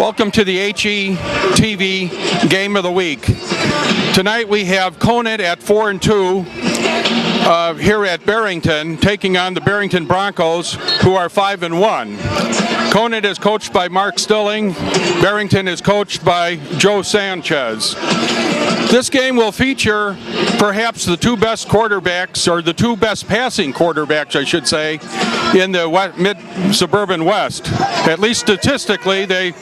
Welcome to the HE-TV Game of the Week. Tonight we have Conant at 4-2 here at Barrington, taking on the Barrington Broncos, who are 5-1. Conant is coached by Mark Stilling. Barrington is coached by Joe Sanchez. This game will feature perhaps the two best quarterbacks, or the two best passing quarterbacks, I should say, in the mid-suburban West. At least statistically, they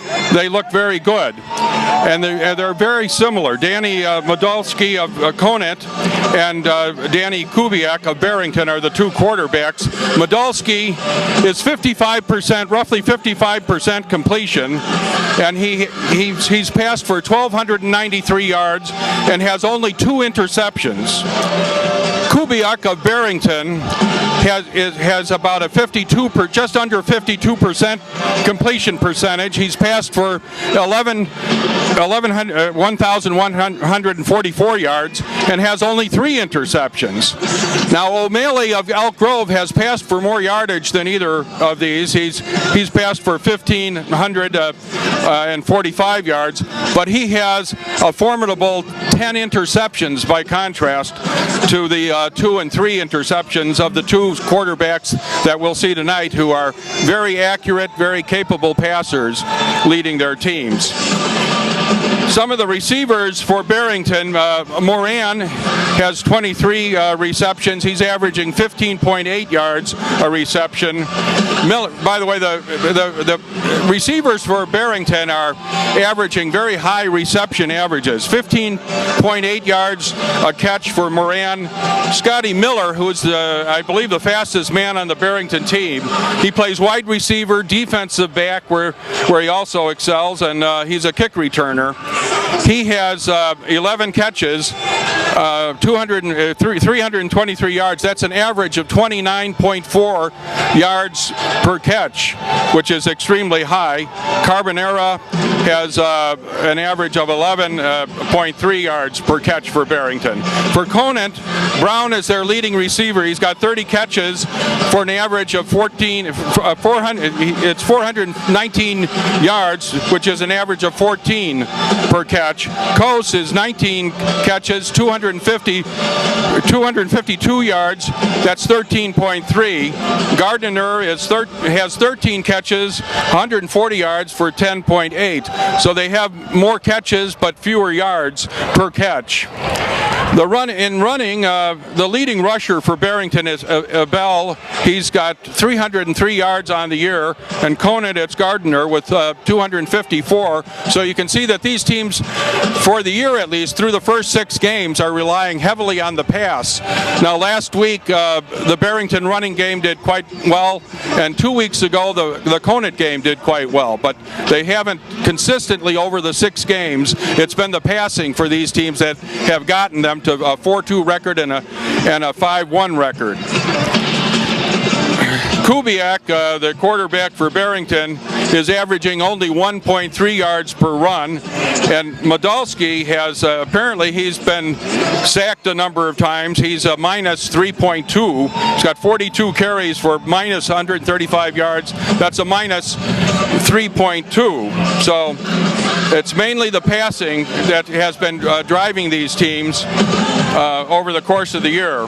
look very good. And they're very similar. Danny Modolski of Conant and Danny Kubiak of Barrington are the two quarterbacks. Modolski is 55%, roughly 55% completion, and he's passed for 1,293 yards and has only 2 interceptions. Kubiak of Barrington has about a just under 52% completion percentage. He's passed for 1,144 yards and has only 3 interceptions. Now O'Malley of Elk Grove has passed for more yardage than either of these. He's passed for 1,545 yards, but he has a formidable 10 interceptions by contrast to the 2 and 3 interceptions of the two quarterbacks that we'll see tonight, who are very accurate, very capable passers leading their teams. Some of the receivers for Barrington, Moran has 23 receptions. He's averaging 15.8 yards a reception. Miller, by the way, the receivers for Barrington are averaging very high reception averages. 15.8 yards a catch for Moran. Scotty Miller, who is, I believe, the fastest man on the Barrington team, he plays wide receiver, defensive back, where he also excels, and he's a kick returner. He has 11 catches, 323 yards. That's an average of 29.4 yards per catch, which is extremely high. Carbonera has an average of 11.3 yards per catch for Barrington. For Conant, Brown is their leading receiver. He's got 30 catches for an average of 419 yards, which is an average of 14 per catch. Coase is 19 catches, 252 yards. That's 13.3. Gardner has 13 catches, 140 yards for 10.8. So they have more catches but fewer yards per catch. The leading rusher for Barrington is Bell. He's got 303 yards on the year, and Conant, it's Gardner with 254. So you can see that these teams, for the year at least, through the first 6 games, are relying heavily on the pass. Now last week, the Barrington running game did quite well, and 2 weeks ago, the Conant game did quite well, but they haven't consistently over the 6 games. It's been the passing for these teams that have gotten them to a 4-2 record and a 5-1 record. Kubiak, the quarterback for Barrington, is averaging only 1.3 yards per run, and Modolski has apparently he's been sacked a number of times. He's a minus 3.2. He's got 42 carries for minus 135 yards. That's a minus 3.2. So it's mainly the passing that has been driving these teams over the course of the year.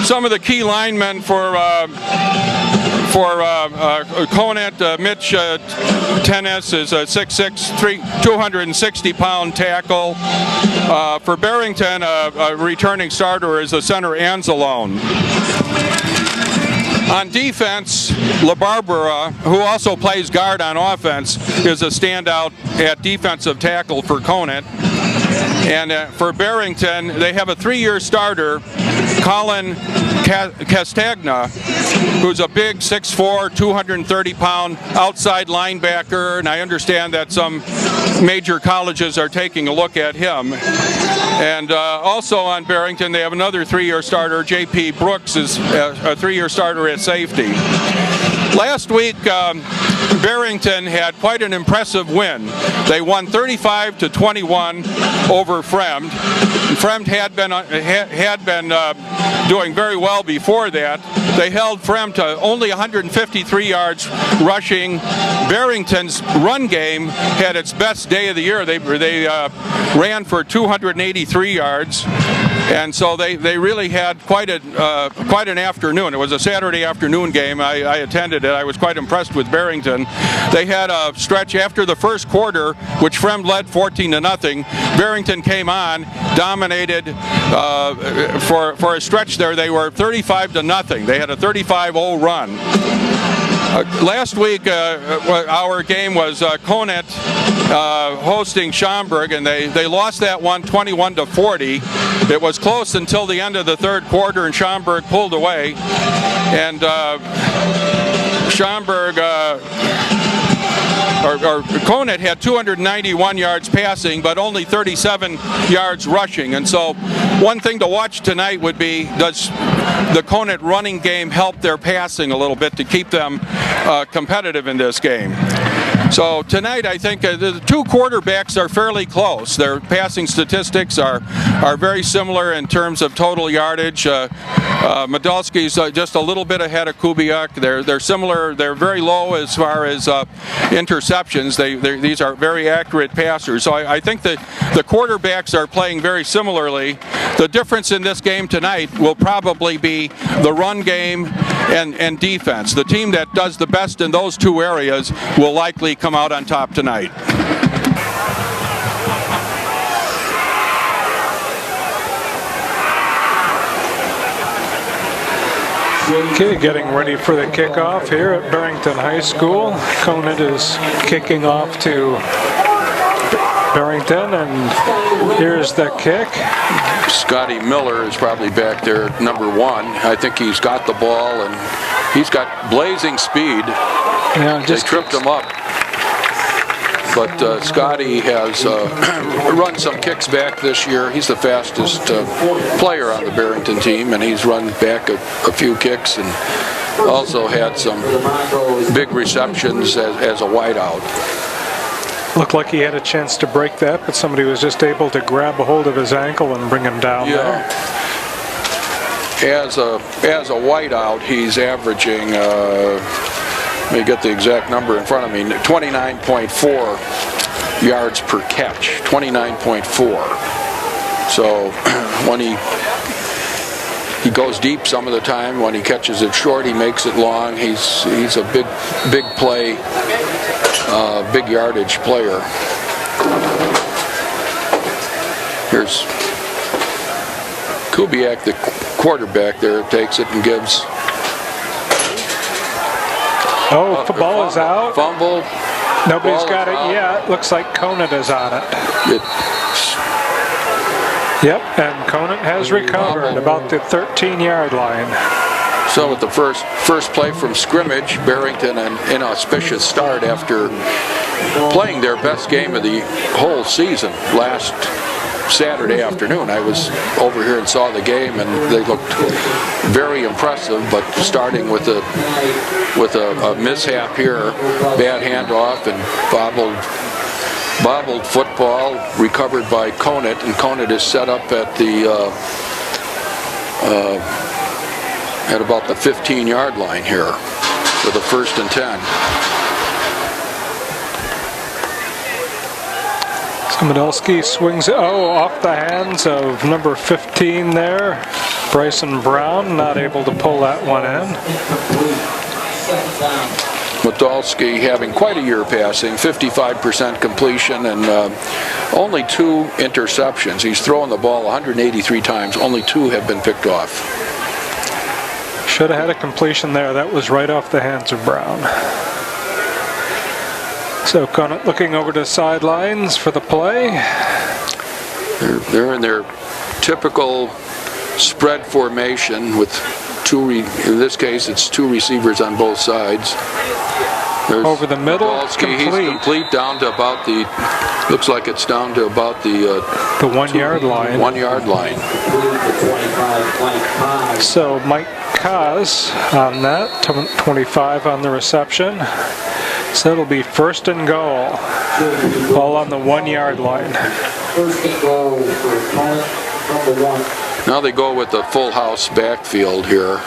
Some of the key linemen for Conant, Mitch Tennis is a 6'6", 260-pound tackle. For Barrington, a returning starter is the center Anzalone. On defense, LaBarbera, who also plays guard on offense, is a standout at defensive tackle for Conant. And for Barrington, they have a 3-year starter, Colin Castagna, who's a big 6'4", 230-pound outside linebacker, and I understand that some major colleges are taking a look at him. And also on Barrington, they have another 3-year starter. J.P. Brooks is a 3-year starter at safety. Last week, Barrington had quite an impressive win. They won 35-21 over Fremd. Fremd had been doing very well before that, they held Frem to only 153 yards rushing. Barrington's run game had its best day of the year. They ran for 283 yards. And so they really had quite an afternoon. It was a Saturday afternoon game. I attended it. I was quite impressed with Barrington. They had a stretch after the first quarter, which Frem led 14-0. Barrington came on, dominated for a stretch there. They were 35-0. They had a 35-0 run. Last week, our game was Conant hosting Schaumburg, and they lost that one 21-40. It was close until the end of the third quarter, and Schaumburg pulled away. And Schaumburg, or Conant had 291 yards passing, but only 37 yards rushing. And so one thing to watch tonight would be, does the Conant running game help their passing a little bit to keep them competitive in this game? So tonight, I think the two quarterbacks are fairly close. Their passing statistics are very similar in terms of total yardage. Medalski's just a little bit ahead of Kubiak. They're similar. They're very low as far as interceptions. These are very accurate passers. So I think that the quarterbacks are playing very similarly. The difference in this game tonight will probably be the run game and defense. The team that does the best in those two areas will likely come out on top tonight. Okay, getting ready for the kickoff here at Barrington High School. Conant is kicking off to Barrington, and here's the kick. Scotty Miller is probably back there, number 1. I think he's got the ball, and he's got blazing speed. Yeah, they tripped him up. But Scotty has run some kicks back this year. He's the fastest player on the Barrington team, and he's run back a few kicks and also had some big receptions as a wideout. Looked like he had a chance to break that, but somebody was just able to grab a hold of his ankle and bring him down there. As a wideout, he's averaging, let me get the exact number in front of me, 29.4 yards per catch, 29.4. So when he goes deep some of the time, when he catches it short, he makes it long. He's a big play, big yardage player. Here's Kubiak, the quarterback there, takes it and gives. Oh, the ball is out. Fumble. Nobody's got it yet. Looks like Conant is on it. Yep, and Conant has recovered about the 13-yard line. So with the first play from scrimmage, Barrington an inauspicious start after playing their best game of the whole season last Saturday afternoon. I was over here and saw the game, and they looked very impressive, but starting with a mishap here, bad handoff and bobbled football, recovered by Conant, and Conant is set up at the at about the 15-yard line here for the 1st and 10. Medalski swings it, off the hands of number 15 there. Bryson Brown not able to pull that one in. Medalski having quite a year passing, 55% completion and only 2 interceptions. He's thrown the ball 183 times, only 2 have been picked off. Should have had a completion there. That was right off the hands of Brown. So Conant looking over the sidelines for the play. They're in their typical spread formation with in this case it's 2 receivers on both sides. There's over the middle, complete. He's complete down to about the, looks like it's down to about the 1 yard line. 1 yard line. So Mike Kaz on that, 25 on the reception. So it'll be 1st and goal, all on the 1 yard line. Now they go with the full house backfield here.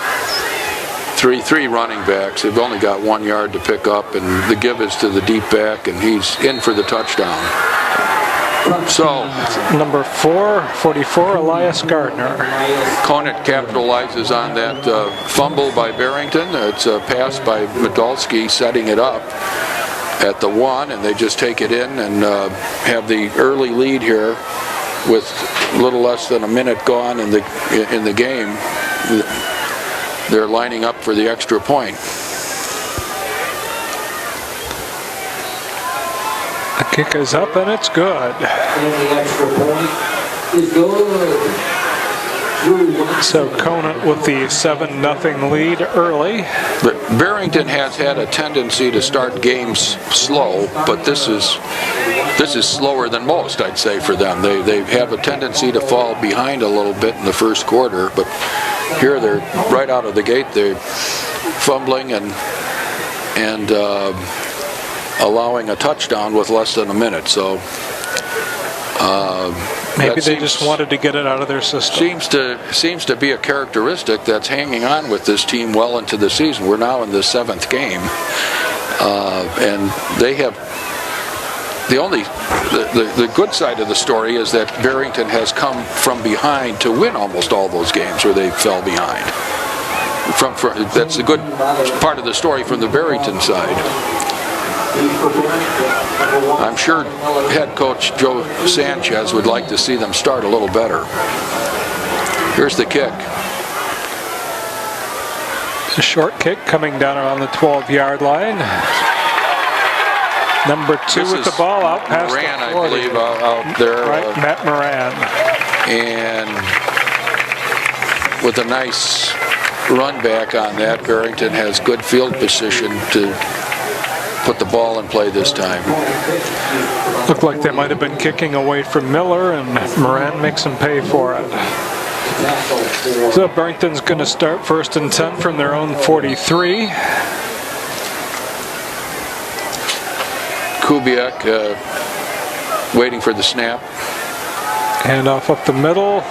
three running backs. They've only got 1 yard to pick up, and the give is to the deep back, and he's in for the touchdown. So, number 44, Elias Gardner. Conant capitalizes on that fumble by Barrington. It's a pass by Medalski setting it up at the 1, and they just take it in and have the early lead here with a little less than a minute gone in the game. They're lining up for the extra point. The kick is up and it's good. And the extra point is good. So Conant with the 7-0 lead early. But Barrington has had a tendency to start games slow, but this is slower than most, I'd say, for them. They have a tendency to fall behind a little bit in the first quarter, but here they're right out of the gate. They're fumbling and allowing a touchdown with less than a minute. So maybe they just wanted to get it out of their system. Seems to be a characteristic that's hanging on with this team well into the season. We're now in the 7th game, and they have the good side of the story is that Barrington has come from behind to win almost all those games where they fell behind. That's the good part of the story from the Barrington side. I'm sure head coach Joe Sanchez would like to see them start a little better. Here's the kick. A short kick coming down around the 12-yard line. Number 2 with the ball out past Moran, the 40. I believe, out there. Right, Matt Moran. And with a nice run back on that, Barrington has good field position to put the ball in play this time. Looked like they might have been kicking away from Miller, and Moran makes him pay for it. So Barrington's going to start 1st and 10 from their own 43. Kubiak waiting for the snap. Hand off up the middle.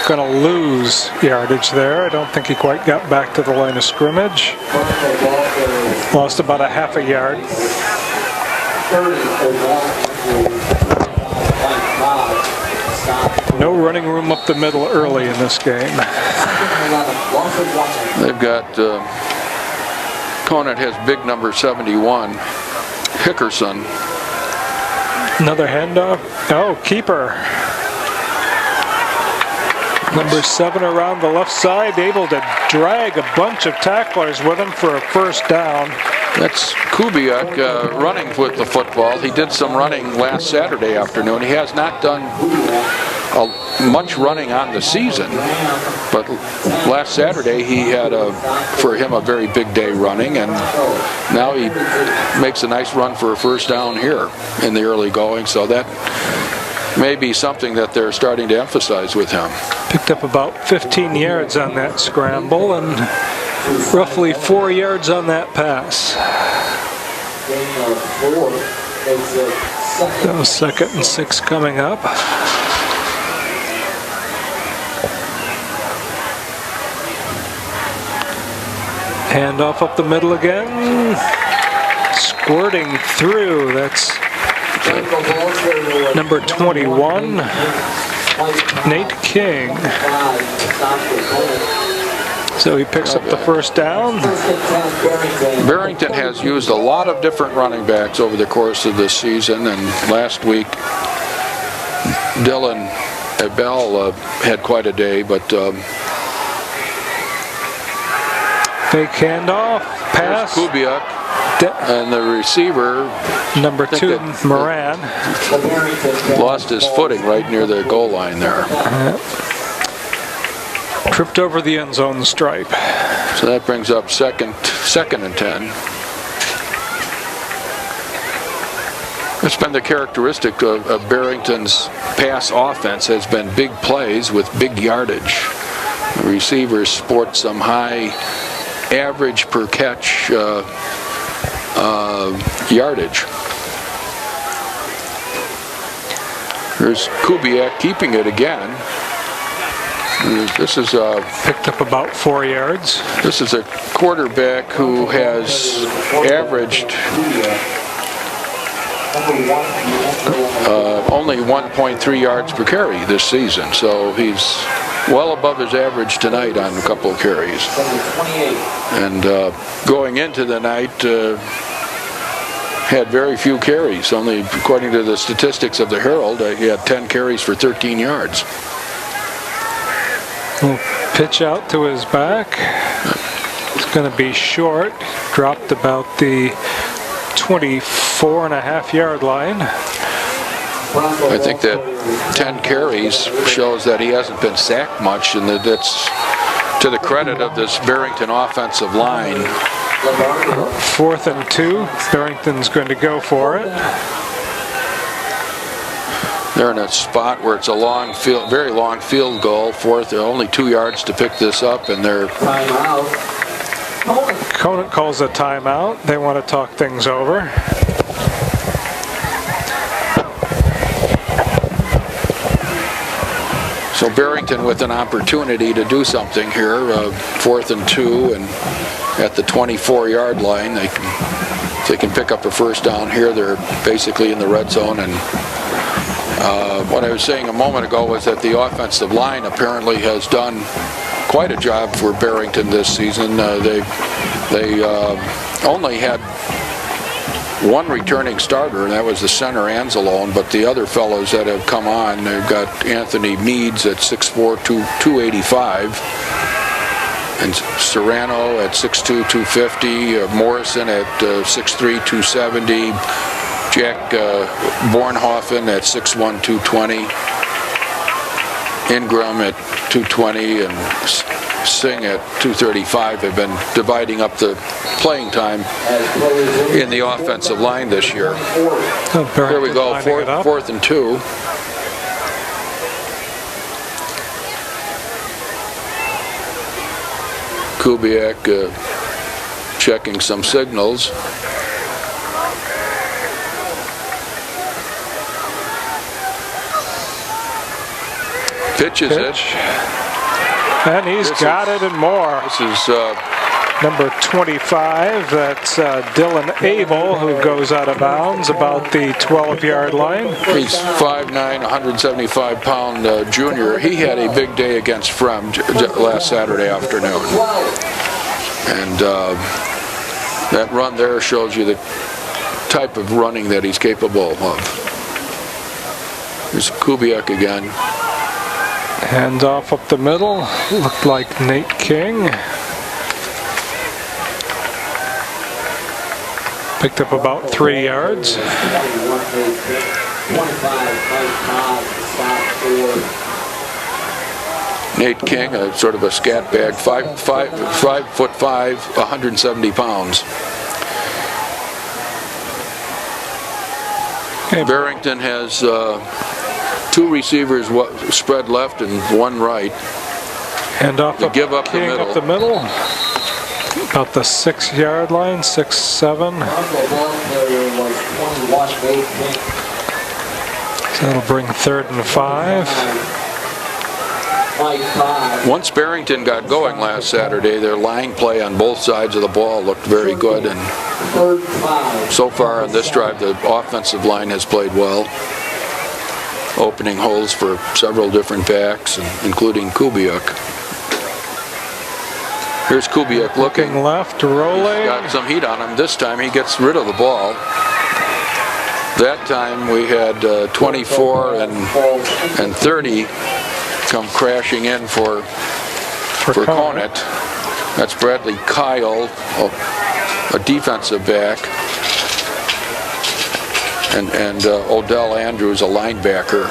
Going to lose yardage there. I don't think he quite got back to the line of scrimmage. Lost about a half a yard. No running room up the middle early in this game. They've got Conant has big number 71, Hickerson. Another handoff. Oh, keeper. Number 7 around the left side, able to drag a bunch of tacklers with him for a first down. That's Kubiak running with the football. He did some running last Saturday afternoon. He has not done much running on the season, but last Saturday he had for him a very big day running, and now he makes a nice run for a first down here in the early going, so that may be something that they're starting to emphasize with him. Picked up about 15 yards on that scramble and roughly 4 yards on that pass. So 2nd and 6 coming up. Handoff up the middle again. Squirting through. That's number 21, Nate King. So he picks up the first down. Barrington has used a lot of different running backs over the course of this season, and last week Dylan Abel had quite a day, but fake handoff, pass. Kubiak, and the receiver, number 2, Moran, lost his footing right near the goal line there. Tripped over the end zone stripe. So that brings up second and 10. It's been the characteristic of Barrington's pass offense has been big plays with big yardage. The receivers sport some high average per catch yardage. Here's Kubiak keeping it again. This is Picked up about 4 yards. This is a quarterback who has averaged only 1.3 yards per carry this season, so he's well above his average tonight on a couple of carries. And going into the night, had very few carries. Only, according to the statistics of the Herald, he had 10 carries for 13 yards. Little pitch out to his back. It's going to be short. Dropped about the 24.5-yard line. I think that 10 carries shows that he hasn't been sacked much, and that's to the credit of this Barrington offensive line. 4th and 2. Barrington's going to go for it. They're in a spot where it's a long field, very long field goal. They're only 2 yards to pick this up, and they're. Conant calls a timeout. They want to talk things over. So Barrington with an opportunity to do something here. 4th and 2, and at the 24-yard line, if they can pick up a first down here, they're basically in the red zone. And what I was saying a moment ago was that the offensive line apparently has done quite a job for Barrington this season. They only had one returning starter, and that was the center Anzalone, but the other fellows that have come on, they've got Anthony Meads at 6'4", 285, and Serrano at 6'2", 250, Morrison at 6'3", 270, Jack Bornhofen at 6'1", 220, Ingram at 220, and Singh at 235 have been dividing up the playing time in the offensive line this year. Here we go, 4th and 2. Kubiak checking some signals. Pitches it. And he's got it and more. This is number 25. That's Dylan Abel, who goes out of bounds about the 12-yard line. He's 5'9", 175-pound junior. He had a big day against Frem last Saturday afternoon. And that run there shows you the type of running that he's capable of. Here's Kubiak again. Hands off up the middle. Looked like Nate King. Picked up about 3 yards. Nate King, a sort of a scat bag, 5'5", 170 pounds. Barrington has 2 receivers spread left and 1 right. And off to give up King the middle. Up the middle. About the 6-yard line, 6-7. So that'll bring 3rd and 5. Once Barrington got going last Saturday, their line play on both sides of the ball looked very good, and so far on this drive, the offensive line has played well, opening holes for several different backs, including Kubiak. Here's Kubiak looking left, rolling. He's got some heat on him. This time he gets rid of the ball. That time we had 24 and 30 come crashing in for Conant. That's Bradley Kyle, a defensive back, and Odell Andrews, a linebacker,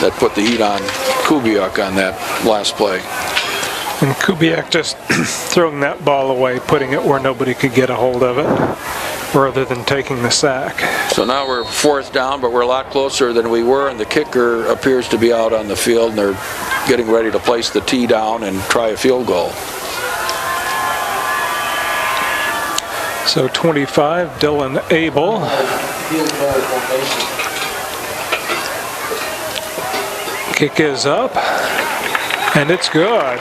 that put the heat on Kubiak on that last play. And Kubiak just throwing that ball away, putting it where nobody could get a hold of it, rather than taking the sack. So now we're 4th down, but we're a lot closer than we were, and the kicker appears to be out on the field, and they're getting ready to place the tee down and try a field goal. So 25, Dylan Abel. Kick is up. And it's good.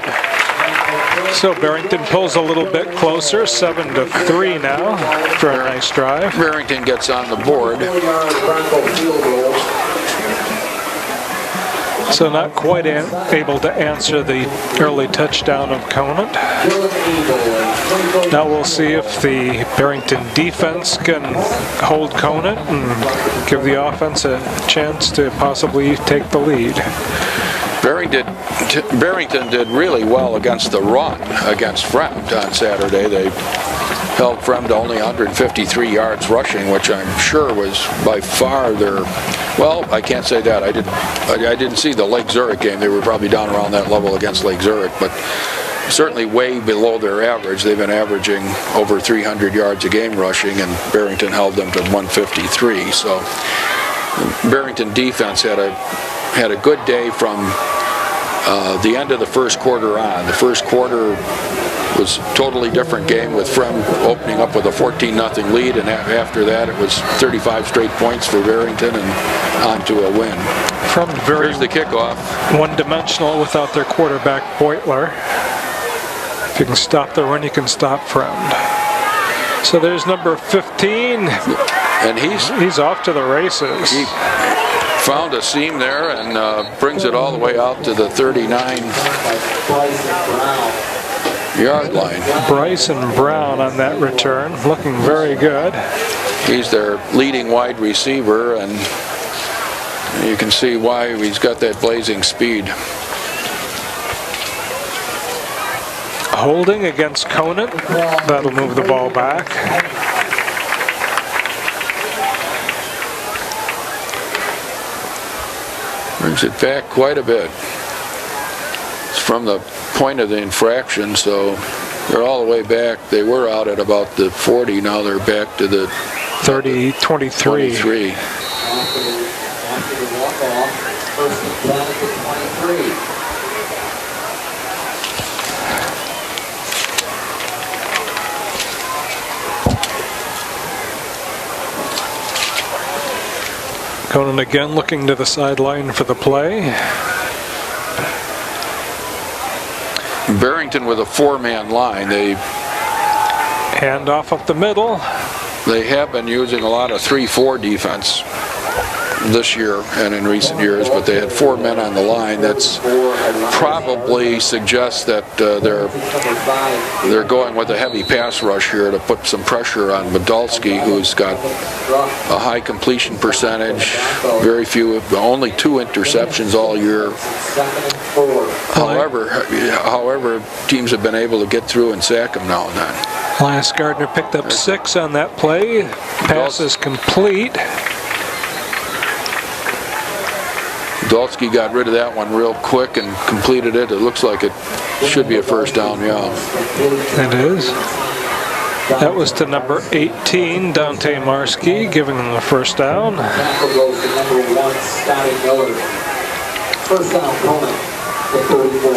So Barrington pulls a little bit closer, 7-3 now for a nice drive. Barrington gets on the board. So not quite able to answer the early touchdown of Conant. Now we'll see if the Barrington defense can hold Conant and give the offense a chance to possibly take the lead. Barrington did really well against the run against Fremd on Saturday. They held Fremd to only 153 yards rushing, which I'm sure was by far their, well, I can't say that. I didn't see the Lake Zurich game. They were probably down around that level against Lake Zurich, but certainly way below their average. They've been averaging over 300 yards a game rushing, and Barrington held them to 153. So Barrington defense had a good day from the end of the first quarter on. The first quarter was a totally different game with Fremd opening up with a 14-0 lead, and after that it was 35 straight points for Barrington and on to a win. Fremd very Here's the kickoff. One-dimensional without their quarterback Beutler. If you can stop the run, you can stop Fremd. So there's number 15, and he's off to the races. He found a seam there and brings it all the way out to the 39-yard line. Bryson Brown on that return, looking very good. He's their leading wide receiver, and you can see why he's got that blazing speed. Holding against Conant. That'll move the ball back. Brings it back quite a bit. It's from the point of the infraction, so they're all the way back. They were out at about the 40, now they're back to the 23. Conant again looking to the sideline for the play. Barrington with a four-man line. They hand off up the middle. They have been using a lot of 3-4 defense this year and in recent years, but they had four men on the line. That's probably suggests that they're going with a heavy pass rush here to put some pressure on Podolsky, who's got a high completion percentage, very few, only 2 interceptions all year. However, teams have been able to get through and sack him now and then. Elias Gardner picked up 6 on that play. Pass is complete. Podolsky got rid of that one real quick and completed it. It looks like it should be a first down, yeah. It is. That was to number 18, Dante Marski, giving them the first down. First down, Conant, the 34.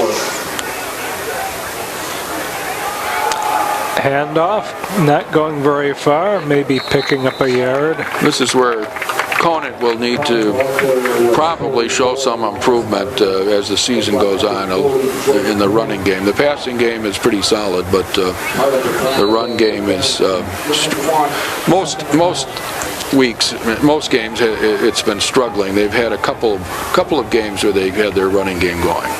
Handoff, not going very far, maybe picking up a yard. This is where Conant will need to probably show some improvement as the season goes on in the running game. The passing game is pretty solid, but the run game is most weeks, most games, it's been struggling. They've had a couple of games where they've had their running game going.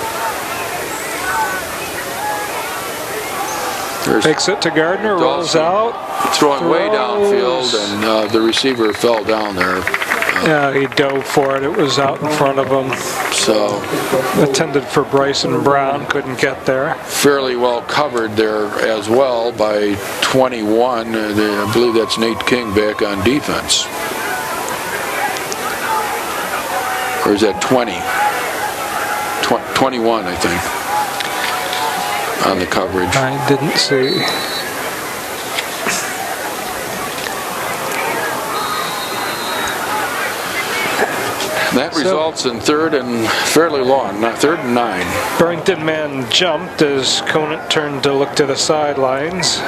Takes it to Gardner, rolls out. Throwing way downfield, and the receiver fell down there. Yeah, he dove for it. It was out in front of him. So intended for Bryson Brown, couldn't get there. Fairly well covered there as well by 21. I believe that's Nate King back on defense. Or is that 20? 21, I think, on the coverage. I didn't see. That results in third and fairly long, third and 9. Barrington man jumped as Conant turned to look to the sidelines.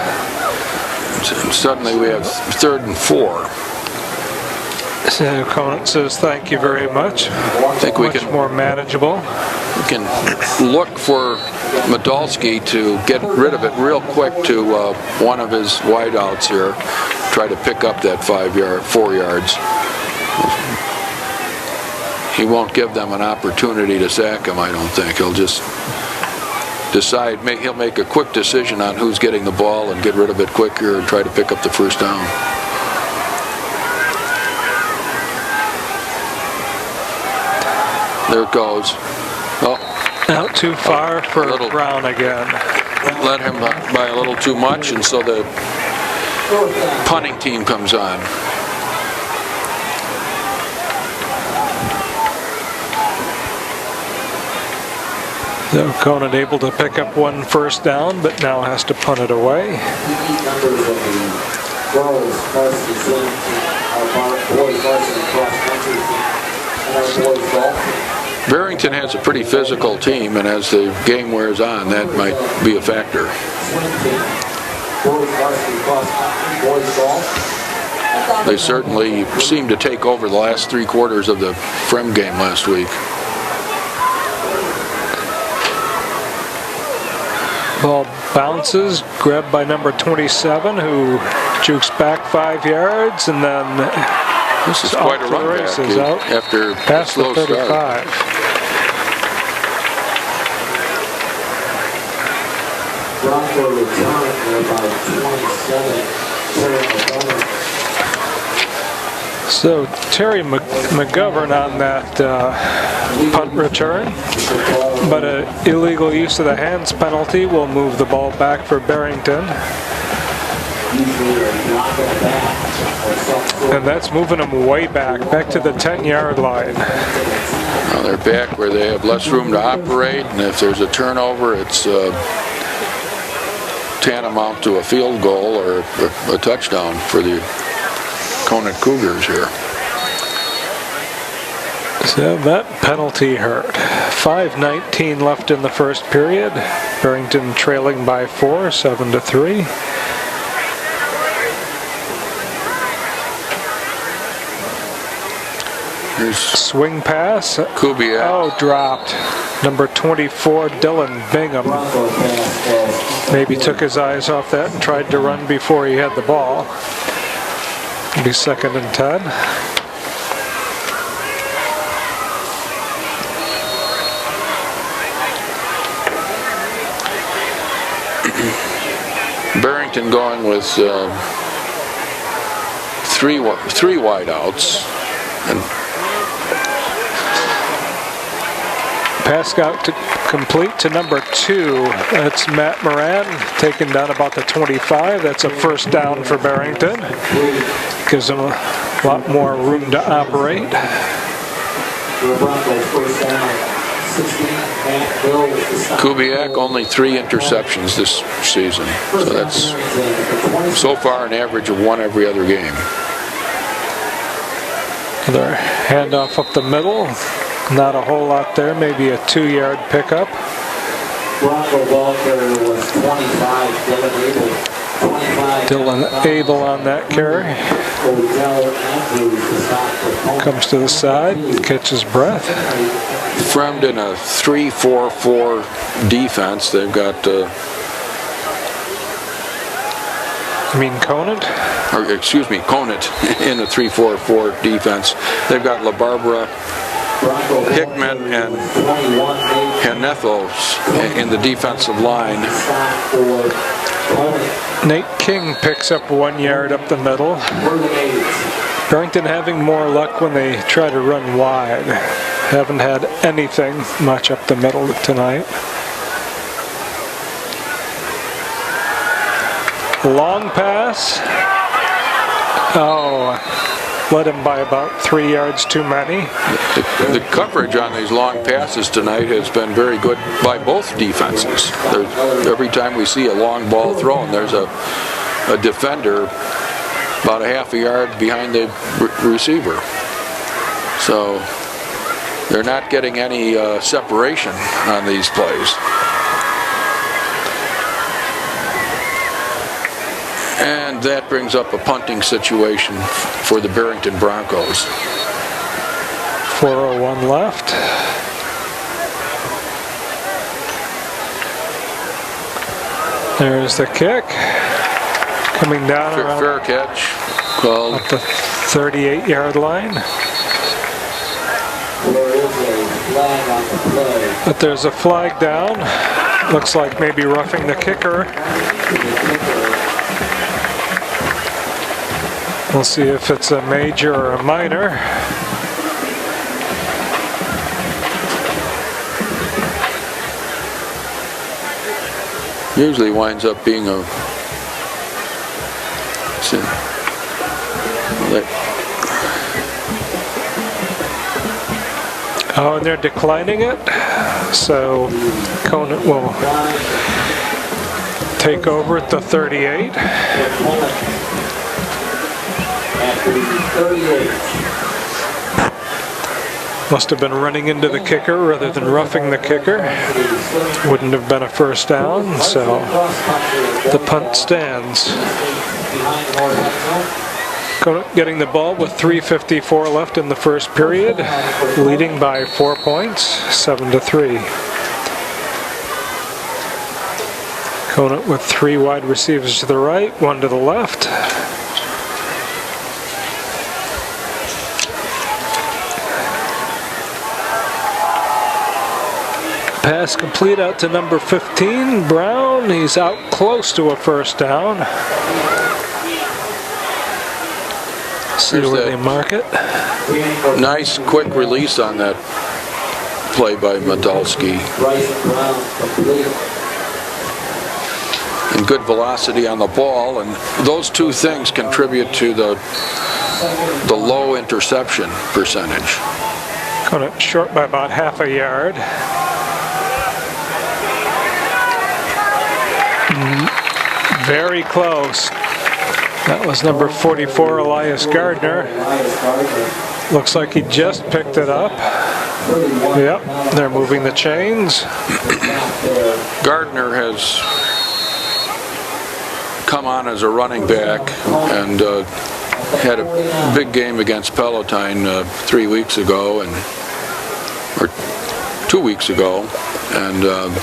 Suddenly we have third and 4. So Conant says thank you very much. I think we Much can more manageable. We can look for Medalski to get rid of it real quick to one of his wideouts here. Try to pick up that 4 yards. He won't give them an opportunity to sack him, I don't think. He'll just decide, he'll make a quick decision on who's getting the ball and get rid of it quicker and try to pick up the first down. There it goes. Oh, out too far for Brown again. Let him by a little too much, and so the punting team comes on. So Conant able to pick up one first down, but now has to punt it away. Barrington has a pretty physical team, and as the game wears on, that might be a factor. They certainly seemed to take over the last 3 quarters of the Frem game last week. Ball bounces, grabbed by number 27, who jukes back 5 yards, and then this is quite a run back after past the 35. Start. Bronco return for about 27. So Terry McGovern on that punt return, but an illegal use of the hands penalty will move the ball back for Barrington. And that's moving them way back to the 10-yard line. Well, they're back where they have less room to operate, and if there's a turnover, it's tantamount to a field goal or a touchdown for the Conant Cougars here. So that penalty hurt. 5:19 left in the first period. Barrington trailing by 4, 7-3. Here's swing pass. Kubiak. Oh, dropped. Number 24, Dylan Bingham. Maybe took his eyes off that and tried to run before he had the ball. It'll be 2nd and 10. Barrington going with three wideouts. And pass out to complete to number 2. That's Matt Moran, taken down about the 25. That's a first down for Barrington. Gives them a lot more room to operate. Kubiak only 3 interceptions this season, so that's so far an average of 1 every other game. Another handoff up the middle. Not a whole lot there, maybe a 2-yard pickup. Dylan Abel on that carry. Comes to the side, catches breath. Fremd in a 3-4-4 defense. They've got Conant? Or excuse me, Conant in a 3-4-4 defense. They've got LaBarbera, Hickman, and Nethos in the defensive line. Nate King picks up 1 yard up the middle. Barrington having more luck when they try to run wide. Haven't had anything much up the middle tonight. Long pass. Oh, led him by about 3 yards too many. The coverage on these long passes tonight has been very good by both defenses. Every time we see a long ball thrown, there's a defender about a half a yard behind the receiver. So they're not getting any separation on these plays. And that brings up a punting situation for the Barrington Broncos. 4:01 left. There's the kick. Coming down around Fair catch. Called at the 38-yard line. There is a flag on the play. But there's a flag down. Looks like maybe roughing the kicker. We'll see if it's a major or a minor. usually winds up being a oh, and they're declining it, so Conant will take over at the 38. Must have been running into the kicker rather than roughing the kicker. Wouldn't have been a first down, so the punt stands. Conant getting the ball with 3:54 left in the first period, leading by 4 points, 7-3. Conant with 3 wide receivers to the right, 1 to the left. Pass complete out to number 15, Brown. He's out close to a first down. See where they mark it. Nice quick release on that play by Madulski. And good velocity on the ball, and those two things contribute to the low interception percentage. Conant short by about half a yard. Very close. That was number 44, Elias Gardner. Looks like he just picked it up. Yep, they're moving the chains. Gardner has come on as a running back and had a big game against Palatine 3 weeks ago, or 2 weeks ago, and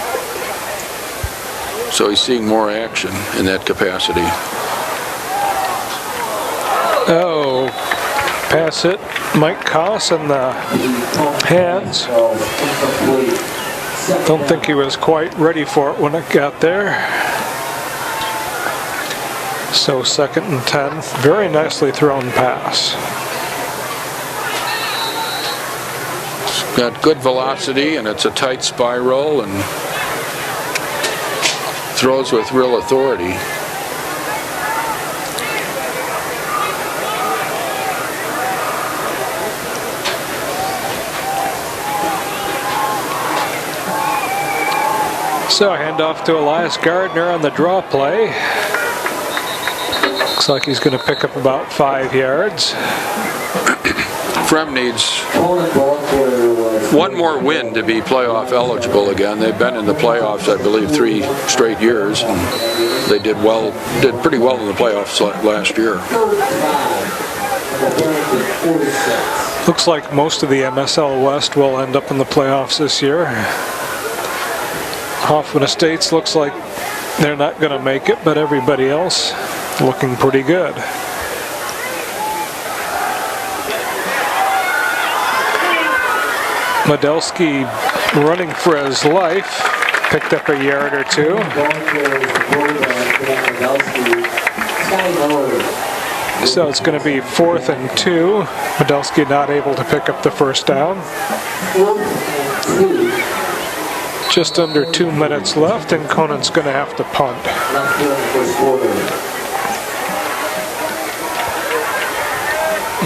so he's seeing more action in that capacity. Oh, pass it. Mike Koss in the hands. Don't think he was quite ready for it when it got there. So 2nd and 10. Very nicely thrown pass. It's got good velocity, and it's a tight spiral, and throws with real authority. So handoff to Elias Gardner on the draw play. Looks like he's going to pick up about 5 yards. Frem needs one more win to be playoff eligible again. They've been in the playoffs, I believe, 3 straight years, and they did pretty well in the playoffs last year. Looks like most of the MSL West will end up in the playoffs this year. Hoffman Estates looks like they're not going to make it, but everybody else looking pretty good. Madulski running for his life, picked up a yard or 2. So it's going to be 4th and 2. Madulski not able to pick up the first down. Just under 2 minutes left, and Conant's going to have to punt.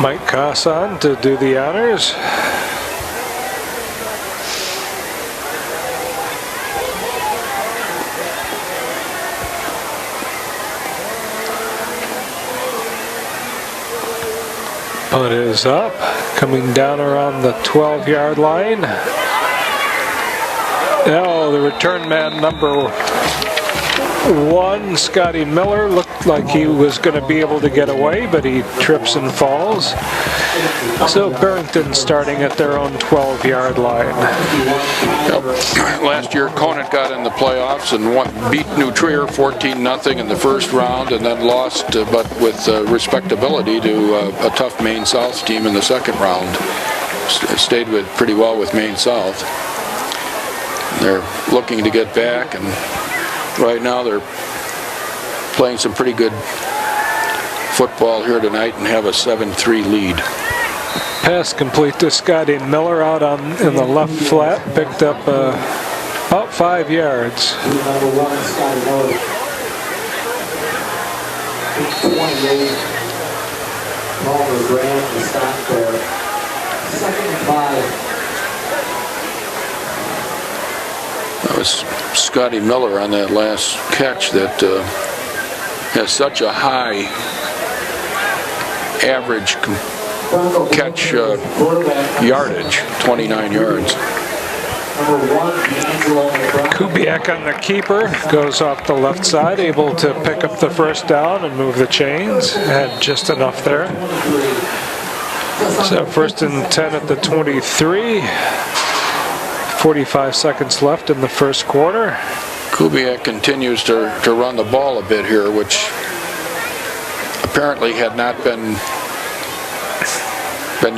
Mike Koss on to do the honors. Punt is up, coming down around the 12-yard line. Oh, the return man number 1. Scotty Miller looked like he was going to be able to get away, but he trips and falls. So Barrington starting at their own 12-yard line. Yep. Last year, Conant got in the playoffs and beat New Trier 14-0 in the first round, and then lost, but with respectability, to a tough Maine South team in the second round. Stayed pretty well with Maine South. They're looking to get back, and right now they're playing some pretty good football here tonight and have a 7-3 lead. Pass complete to Scotty Miller out in the left flat, picked up about 5 yards. Number 1, Scotty Miller. 28. Palmer Graham to stop there. 2nd and 5. That was Scotty Miller on that last catch that has such a high average catch yardage, 29 yards. Kubiak on the keeper, goes off the left side, able to pick up the first down and move the chains. Had just enough there. So 1st and 10 at the 23. 45 seconds left in the first quarter. Kubiak continues to run the ball a bit here, which apparently had not been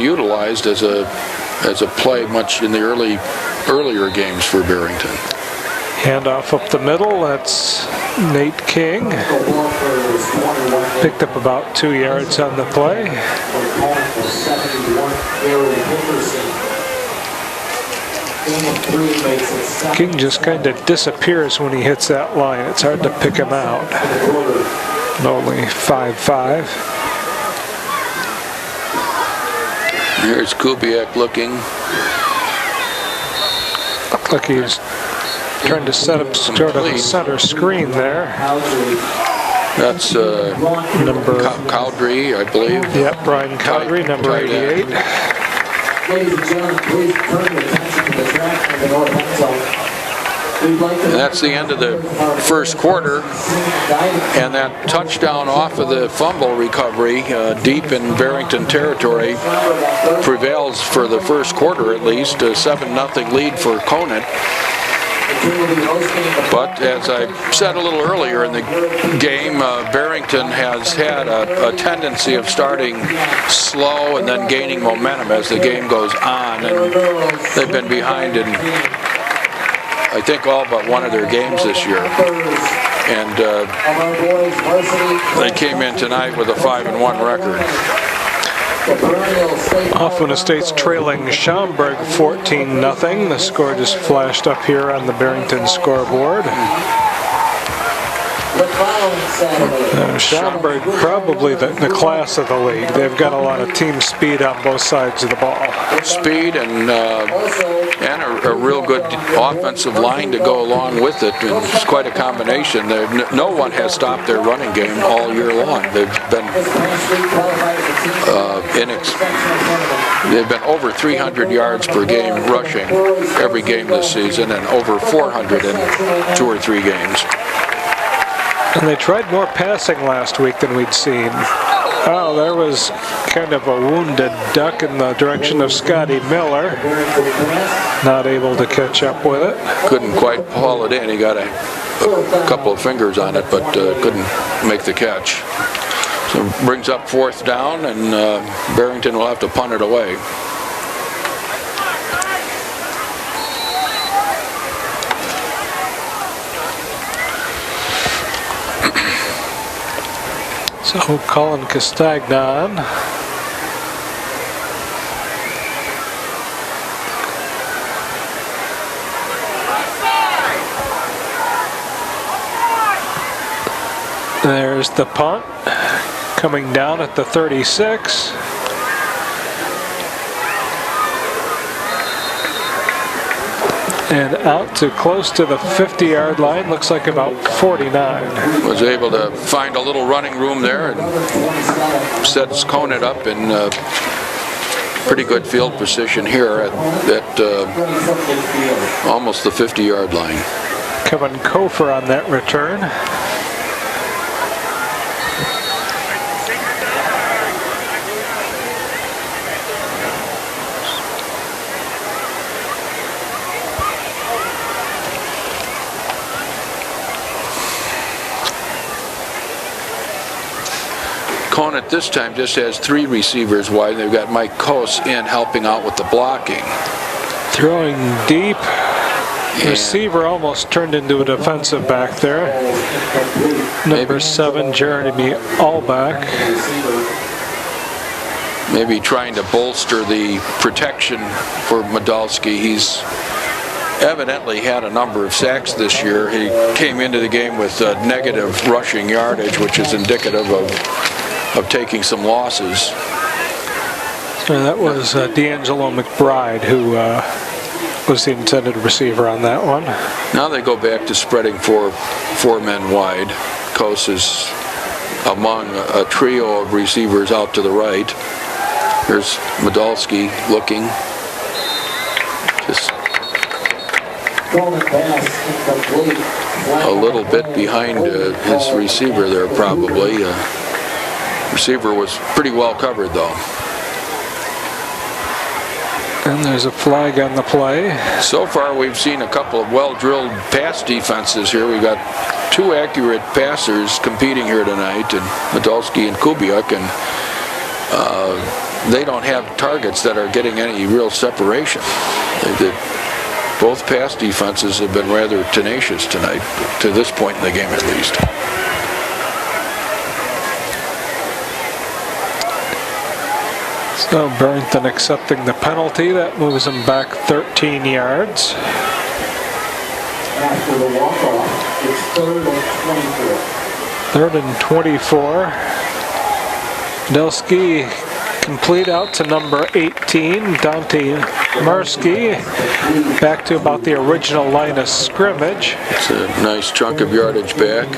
utilized as a play much in the earlier games for Barrington. Handoff up the middle, that's Nate King. Picked up about 2 yards on the play. King just kind of disappears when he hits that line. It's hard to pick him out. And only 5'5". Here's Kubiak looking. Looked like he's trying to set up sort of a center screen there. That's number Cowdrey, I believe. Yep, Brian Cowdrey, number 88. Ladies and gentlemen, please turn your attention to the track in the north end zone. And that's the end of the first quarter, and that touchdown off of the fumble recovery deep in Barrington territory prevails for the first quarter at least, a 7-0 lead for Conant. But as I said a little earlier in the game, Barrington has had a tendency of starting slow and then gaining momentum as the game goes on, and they've been behind in I think all but one of their games this year. And they came in tonight with a 5-1 record. Hoffman Estates trailing Schaumburg 14-0. The score just flashed up here on the Barrington scoreboard. Schaumburg probably the class of the league. They've got a lot of team speed on both sides of the ball. Speed and a real good offensive line to go along with it. And it's quite a combination. No one has stopped their running game all year long. They've been over 300 yards per game rushing every game this season, and over 400 in 2 or 3 games. And they tried more passing last week than we'd seen. Oh, there was kind of a wounded duck in the direction of Scotty Miller. Not able to catch up with it. Couldn't quite haul it in. He got a couple of fingers on it, but couldn't make the catch. So brings up 4th down, and Barrington will have to punt it away. So Colin Castagnon. There's the punt coming down at the 36. And out to close to the 50-yard line, looks like about 49. Was able to find a little running room there and sets Conant up in pretty good field position here at almost the 50-yard line. Kevin Kofer on that return. Conant this time just has 3 receivers wide. They've got Mike Kos in helping out with the blocking. Throwing deep. Receiver almost turned into a defensive back there. Number 7, Jeremy Allback. Maybe trying to bolster the protection for Medalski. He's evidently had a number of sacks this year. He came into the game with negative rushing yardage, which is indicative of taking some losses. And that was D'Angelo McBride who was the intended receiver on that one. Now they go back to spreading 4 men wide. Kos is among a trio of receivers out to the right. Here's Medalski looking. Just a little bit behind his receiver there, probably. Receiver was pretty well covered, though. And there's a flag on the play. So far, we've seen a couple of well-drilled pass defenses here. We've got 2 accurate passers competing here tonight, and Medalski and Kubiak, and they don't have targets that are getting any real separation. Both pass defenses have been rather tenacious tonight, to this point in the game at least. So Barrington accepting the penalty. That moves him back 13 yards. After the walk-off, it's 3rd and 24. 3rd and 24. Medalski complete out to number 18, Dante Mursky, back to about the original line of scrimmage. It's a nice chunk of yardage back.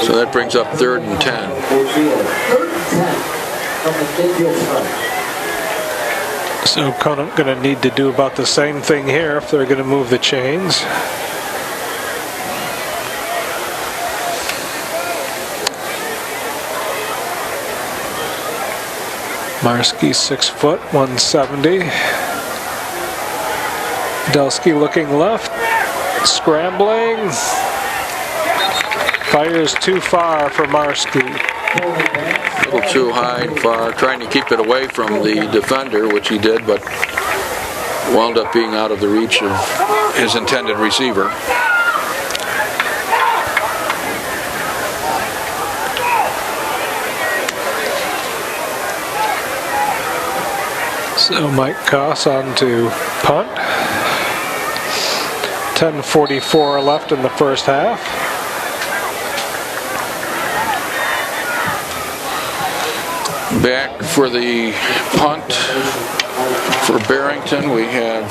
So that brings up 3rd and 10. 3rd and 10 from the midfield stripe. So Conant going to need to do about the same thing here if they're going to move the chains. Marsky 6 foot, 170. Medalski looking left, scrambling. Fires too far for Marsky. A little too high and far, trying to keep it away from the defender, which he did, but wound up being out of the reach of his intended receiver. So Mike Koss on to punt. 10:44 left in the first half. Back for the punt for Barrington, we have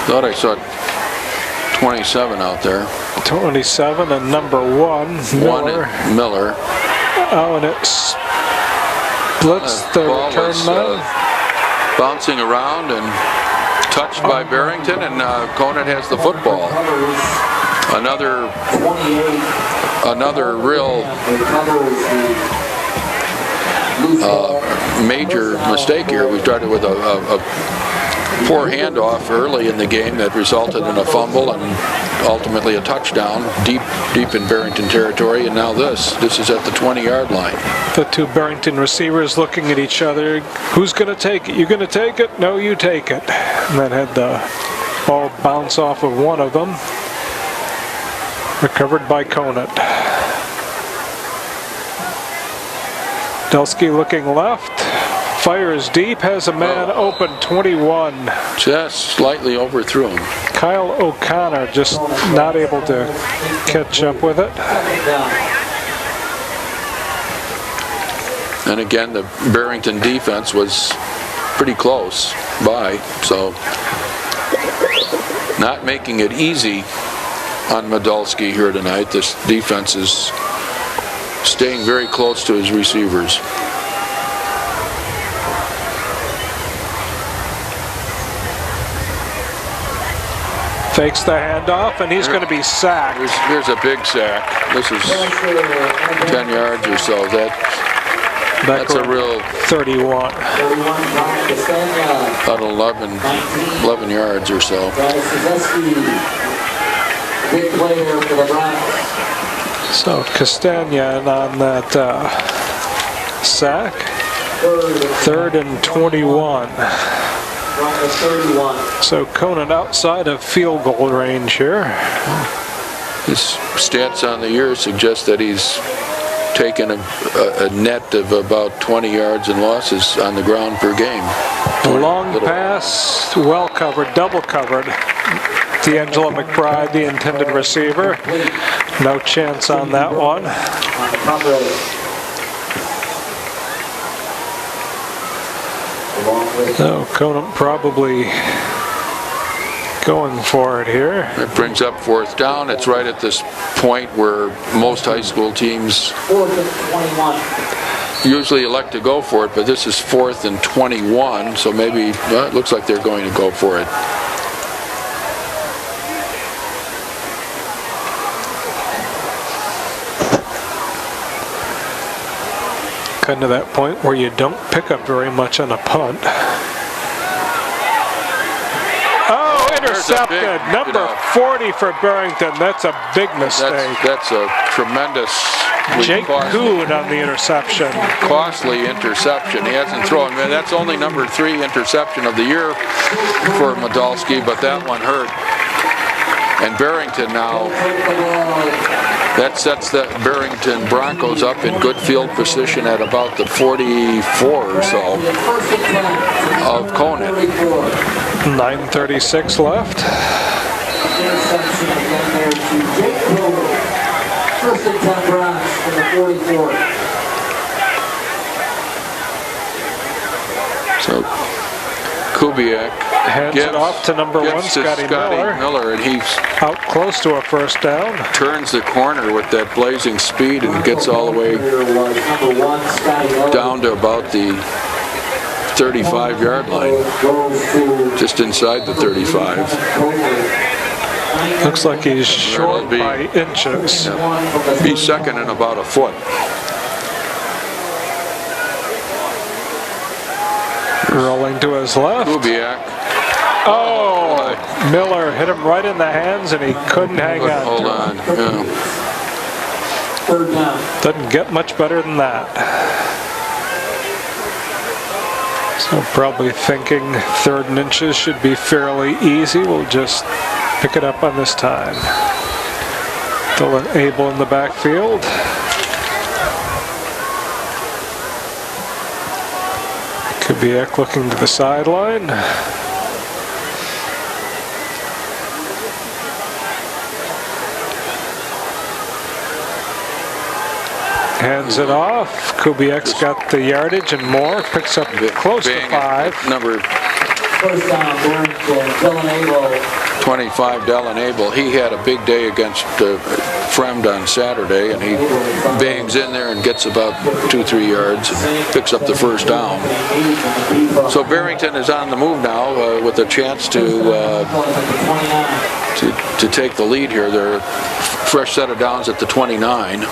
thought I saw 27 out there. 27 and number 1, Miller. Miller. Oh, and it splits the Ball return was, man. bouncing around and touched by Barrington, and Conant has the football. Another real major mistake here. We started with a poor handoff early in the game that resulted in a fumble and ultimately a touchdown deep in Barrington territory, and now this is at the 20-yard line. The 2 Barrington receivers looking at each other. Who's going to take it? You going to take it? No, you take it. And then had the ball bounce off of one of them. Recovered by Conant. Medalski looking left. Fires deep, has a man open, 21. Just slightly overthrew him. Kyle O'Connor just not able to catch up with it. And again, the Barrington defense was pretty close by, so not making it easy on Medalski here tonight. This defense is staying very close to his receivers. Fakes the handoff, and he's going to be sacked. Here's a big sack. This is 10 yards or so. That's a real 31. About 11 yards or so. So Castagnan on that sack. 3rd and 21. So Conant outside of field goal range here. His stats on the year suggest that he's taken a net of about 20 yards and losses on the ground per game. Long pass, well covered, double covered. D'Angelo McBride, the intended receiver. No chance on that one. So Conant probably going for it here. It brings up 4th down. It's right at this point where most high school teams usually elect to go for it, but this is 4th and 21, so maybe it looks like they're going to go for it. Kind of that point where you don't pick up very much on a punt. Oh, intercepted. Number 40 for Barrington. That's a big mistake. That's a tremendous, Jake Kuhn on the interception. Costly interception. He hasn't thrown. That's only number 3 interception of the year for Modolsky, but that one hurt. And Barrington now, that sets the Barrington Broncos up in good field position at about the 44 or so of Conant. 9:36 left. First and 10 Bronx from the 44. So Kubiak hands it off to number 1, Scotty Miller, and he's out close to a first down. Turns the corner with that blazing speed and gets all the way down to about the 35-yard line, just inside the 35. Looks like he's short by inches. Yeah. He's second in about a foot. Rolling to his left. Kubiak. Oh, Miller hit him right in the hands, and he couldn't hang on. Hold on. Yeah. Doesn't get much better than that. So probably thinking 3rd and inches should be fairly easy. We'll just pick it up on this time. Still able in the backfield. Kubiak looking to the sideline. Hands it off. Kubiak's got the yardage and more. Picks up close to 5. Number First down, Dylan Abel. 25, Dylan Abel. He had a big day against Fremd on Saturday, and he bangs in there and gets about 2-3 yards and picks up the first down. So Barrington is on the move now with a chance to take the lead here. They're a fresh set of downs at the 29.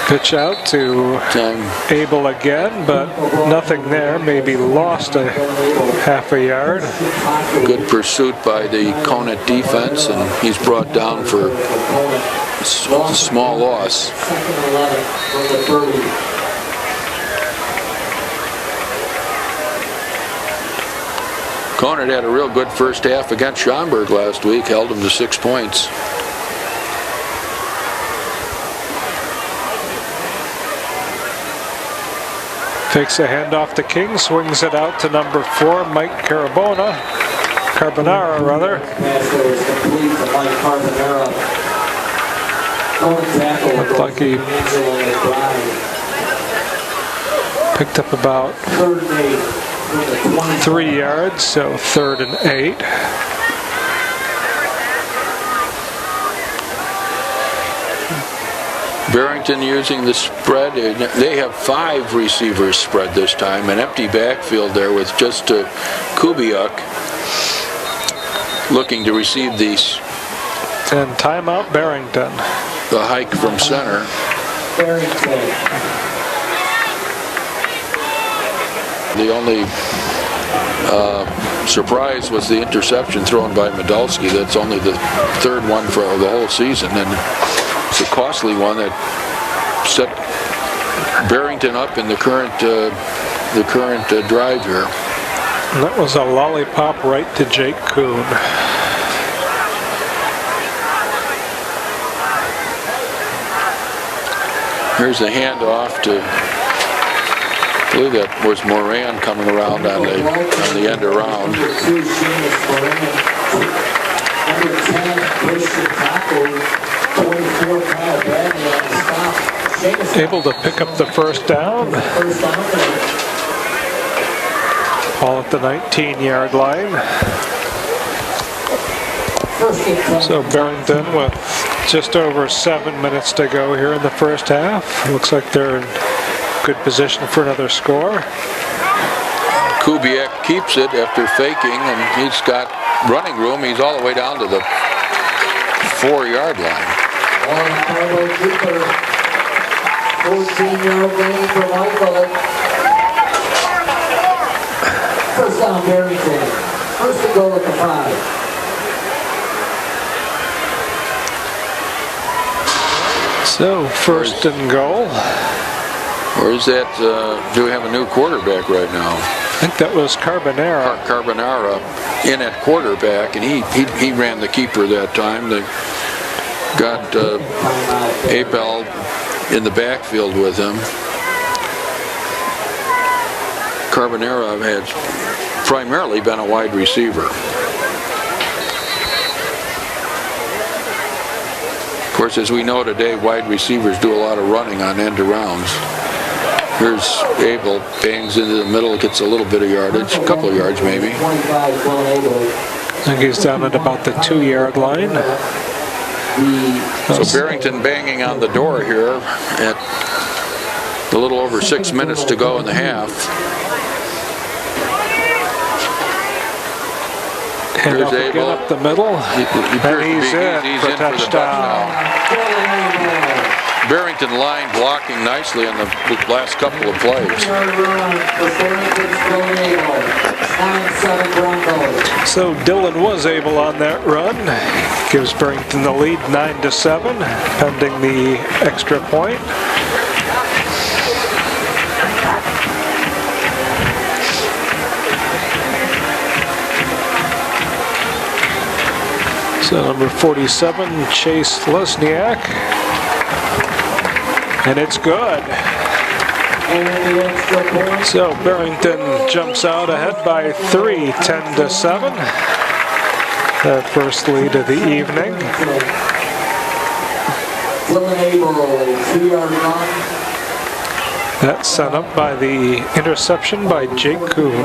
Pitch out to Abel again, but nothing there. Maybe lost a half a yard. Good pursuit by the Conant defense, and he's brought down for a small loss. Conant had a real good first half against Schaumburg last week, held him to 6 points. Takes a handoff to King, swings it out to number 4, Mike Carbonara. Looked like he picked up about 3 yards, so 3rd and 8. Barrington using the spread. They have 5 receivers spread this time. An empty backfield there with just Kubiak looking to receive these. And timeout Barrington. The hike from center. Barrington. The only surprise was the interception thrown by Medalski. That's only the 3rd one for the whole season, and it's a costly one that set Barrington up in the current drive here. And that was a lollipop right to Jake Kuhn. Here's the handoff to, I believe that was Moran coming around on the end around. Able to pick up the first down. Ball at the 19-yard line. So Barrington with just over 7 minutes to go here in the first half. Looks like they're in good position for another score. Kubiak keeps it after faking, and he's got running room. He's all the way down to the 4-yard line. 14-yard gain for Michael. First down, Barrington. First to go at the 5. So first and goal. Or is that, do we have a new quarterback right now? I think that was Carbonara. Carbonara in at quarterback, and he ran the keeper that time. They got Abel in the backfield with him. Carbonara has primarily been a wide receiver. Of course, as we know today, wide receivers do a lot of running on end arounds. Here's Abel, bangs into the middle, gets a little bit of yardage, a couple of yards maybe. I think he's down at about the 2-yard line. So Barrington banging on the door here at a little over 6 minutes to go in the half. And Here's again Abel up the middle, and he's in for touchdown. Barrington line blocking nicely on the last couple of plays. So Dillon was able on that run. Gives Barrington the lead 9-7, pending the extra point. So number 47, Chase Lesniak. And it's good. So Barrington jumps out ahead by 3, 10-7. Their first lead of the evening. That's set up by the interception by Jake Kuhn.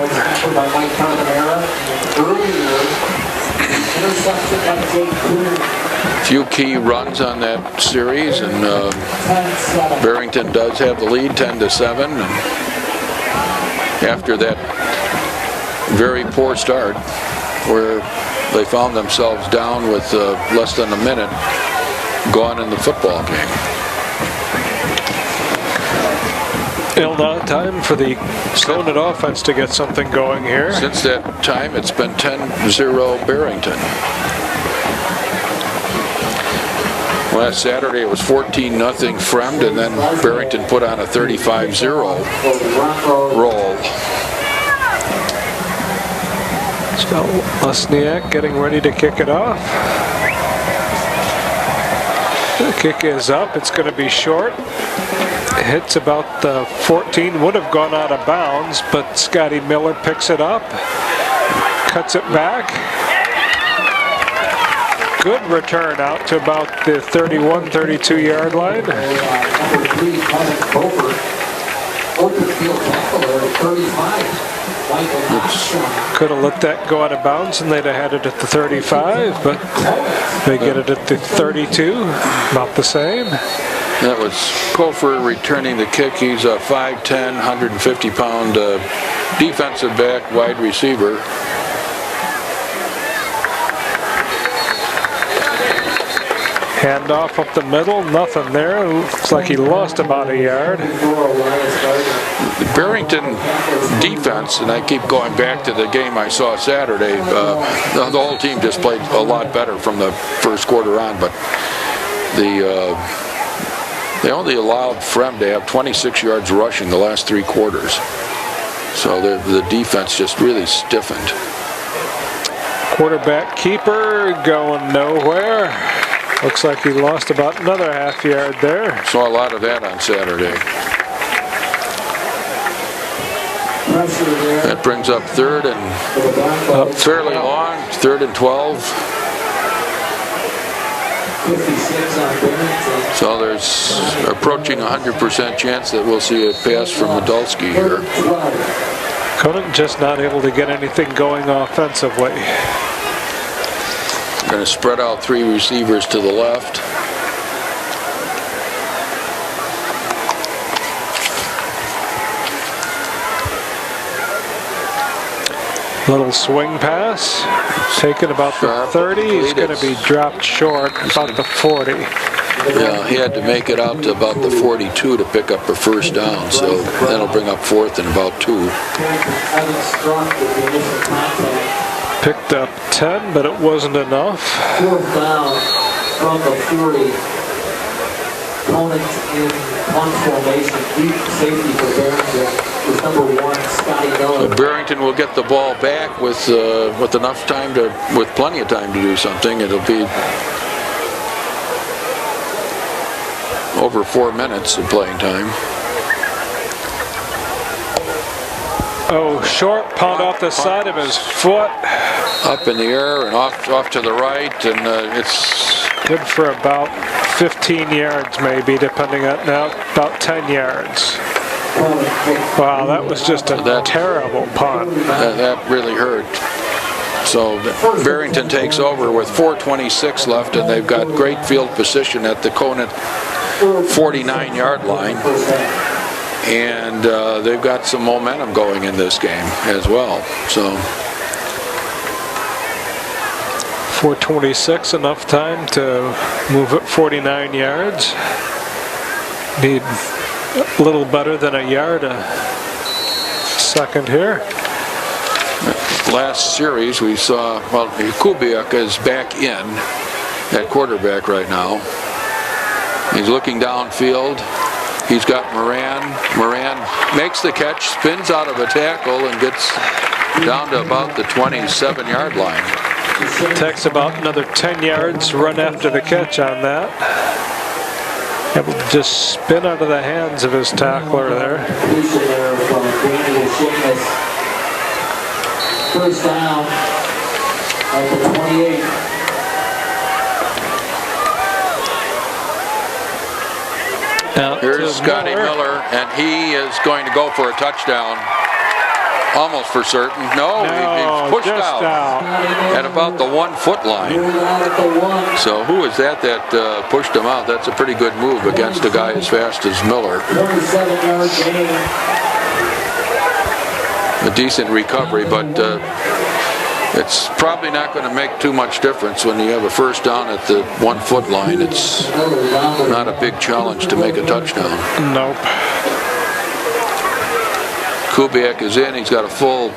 Few key runs on that series, and Barrington does have the lead 10-7. And after that very poor start, where they found themselves down with less than a minute gone in the football game. Now time for the Conant offense to get something going here. Since that time, it's been 10-0 Barrington. Last Saturday it was 14-0 Fremd, and then Barrington put on a 35-0 roll. So Lesniak getting ready to kick it off. The kick is up. It's going to be short. Hits about the 14, would have gone out of bounds, but Scotty Miller picks it up, cuts it back. Good return out to about the 31, 32-yard line. Could have let that go out of bounds and they'd have had it at the 35, but they get it at the 32, about the same. That was Kofer returning the kick. He's a 5'10", 150-pound defensive back, wide receiver. Handoff up the middle, nothing there. Looks like he lost about a yard. The Barrington defense, and I keep going back to the game I saw Saturday, the whole team just played a lot better from the first quarter on, but they only allowed Frem to have 26 yards rushing the last 3 quarters. So the defense just really stiffened. Quarterback keeper going nowhere. Looks like he lost about another half yard there. Saw a lot of that on Saturday. That brings up 3rd and fairly long, 3rd and 12. So there's approaching 100% chance that we'll see a pass from Nadolski here. Conant just not able to get anything going offensively. Going to spread out 3 receivers to the left. Little swing pass, taken about the 30. He's going to be dropped short about the 40. Yeah, he had to make it out to about the 42 to pick up a first down, so that'll bring up 4th and about 2. Picked up 10, but it wasn't enough. 4th down from the 40. Conant in punt formation, deep safety for Barrington with number 1, Scotty Miller. Barrington will get the ball back with enough time with plenty of time to do something. It'll be over 4 minutes of playing time. Oh, short punt off the side of his foot. Up in the air and off to the right, and it's good for about 15 yards maybe, depending on now, about 10 yards. Wow, that was just a terrible punt. That really hurt. So Barrington takes over with 4:26 left, and they've got great field position at the Conant 49-yard line. And they've got some momentum going in this game as well. So 4:26, enough time to move it 49 yards. Need a little better than a yard a second here. Last series we saw, well, Kubiak is back in at quarterback right now. He's looking downfield. He's got Moran. Moran makes the catch, spins out of a tackle, and gets down to about the 27-yard line. Takes about another 10 yards, run after the catch on that. Able to just spin out of the hands of his tackler there. First down at the 28. Here's Scotty Miller, and he is going to go for a touchdown. Almost for certain. No, he's pushed out at about the 1-foot line. So who is that pushed him out? That's a pretty good move against a guy as fast as Miller. 27-yard gain. A decent recovery, but it's probably not going to make too much difference when you have a first down at the 1-foot line. It's not a big challenge to make a touchdown. Nope. Kubiak is in. He's got a full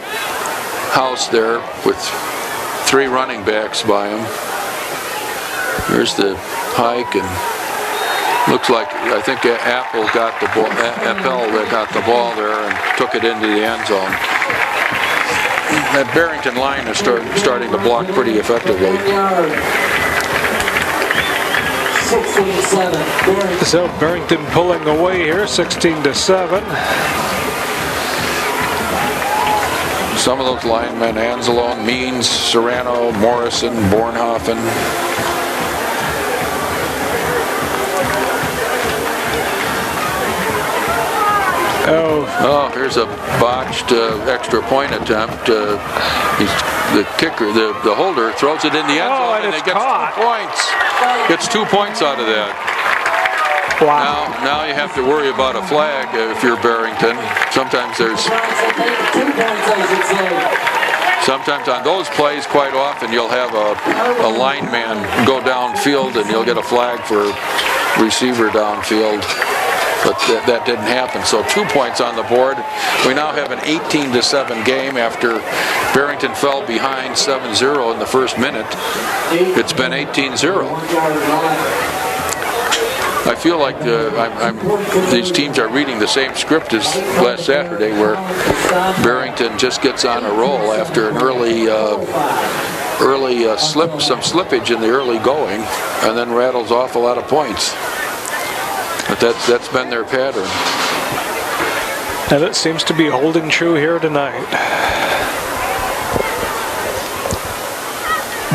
house there with 3 running backs by him. There's the hike, and looks like I think Appel got the ball. Appel got the ball there and took it into the end zone. That Barrington line is starting to block pretty effectively. 16-7. So Barrington pulling away here, 16-7. Some of those linemen, Anzalone, Means, Serrano, Morrison, Bornhofen. Oh, here's a botched extra point attempt. The kicker, the holder, throws it in the end zone, and they get 2 points. Gets 2 points out of that. Wow. Now you have to worry about a flag if you're Barrington. Sometimes on those plays, quite often you'll have a lineman go downfield and you'll get a flag for receiver downfield. But that didn't happen. So 2 points on the board. We now have an 18-7 game after Barrington fell behind 7-0 in the first minute. It's been 18-0. I feel like these teams are reading the same script as last Saturday, where Barrington just gets on a roll after an early some slippage in the early going, and then rattles off a lot of points. But that's been their pattern. And it seems to be holding true here tonight.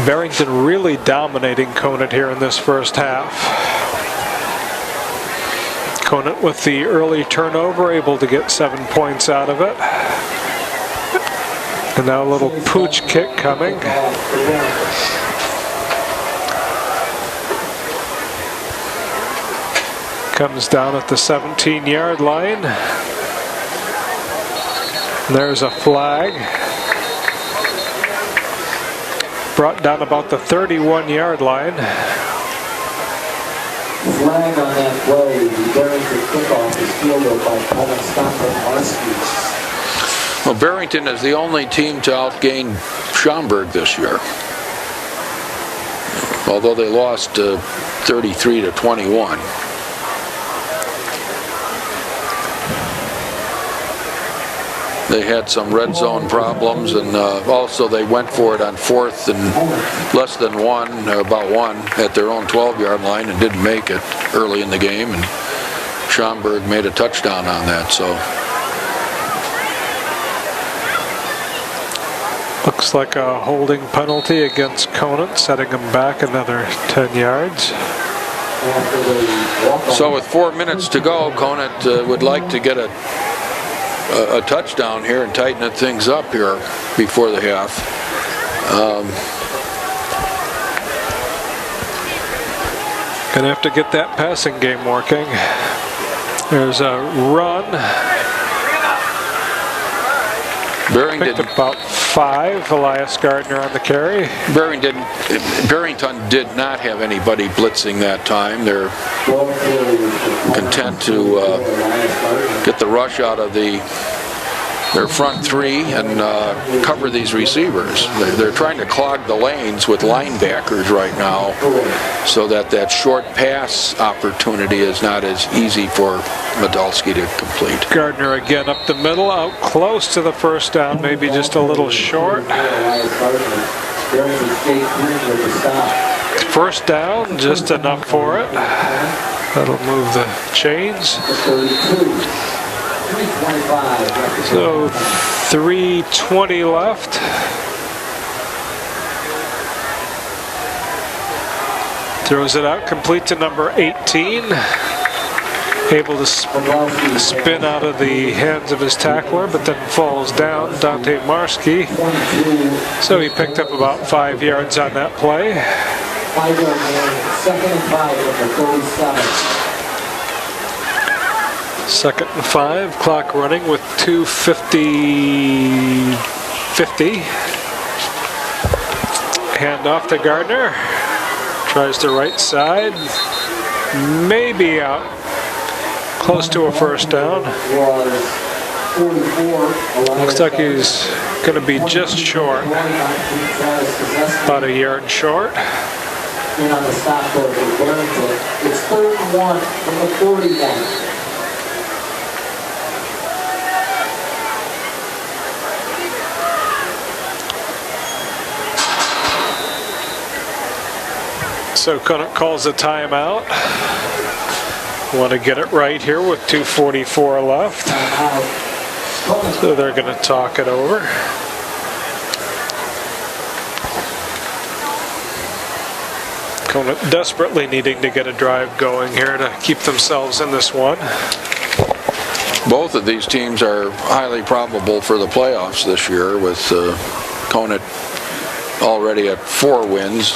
Barrington really dominating Conant here in this first half. Conant with the early turnover, able to get 7 points out of it. And now a little pooch kick coming. Comes down at the 17-yard line. There's a flag. Brought down about the 31-yard line. Flag on that play. The Barrington kickoff is fielded by Conant. Well, Barrington is the only team to outgain Schaumburg this year, although they lost 33-21. They had some red zone problems, and also they went for it on 4th and less than 1, or about 1, at their own 12-yard line and didn't make it early in the game, and Schaumburg made a touchdown on that. So looks like a holding penalty against Conant, setting him back another 10 yards. So with 4 minutes to go, Conant would like to get a touchdown here and tighten things up here before the half. Gonna have to get that passing game working. There's a run. Barrington picked up about 5. Elias Gardner on the carry. Barrington did not have anybody blitzing that time. They're content to get the rush out of their front 3 and cover these receivers. They're trying to clog the lanes with linebackers right now, so that short pass opportunity is not as easy for Medalski to complete. Gardner again up the middle, out close to the first down, maybe just a little short. First down, just enough for it. That'll move the chains. So 3:20 left. Throws it out, complete to number 18. Able to spin out of the hands of his tackler, but then falls down, Dante Marski. So he picked up about 5 yards on that play. 5-yard man, 2nd and 5 from the 37. 2nd and 5, clock running with 2:50. Hand off to Gardner. Tries the right side. Maybe out. Close to a first down. Looks like he's going to be just short. About a yard short. In on the stop there for Barrington. It's 3rd and 1 from the 41. So Conant calls a timeout. Want to get it right here with 2:44 left. So they're going to talk it over. Conant desperately needing to get a drive going here to keep themselves in this one. Both of these teams are highly probable for the playoffs this year, with Conant already at 4 wins.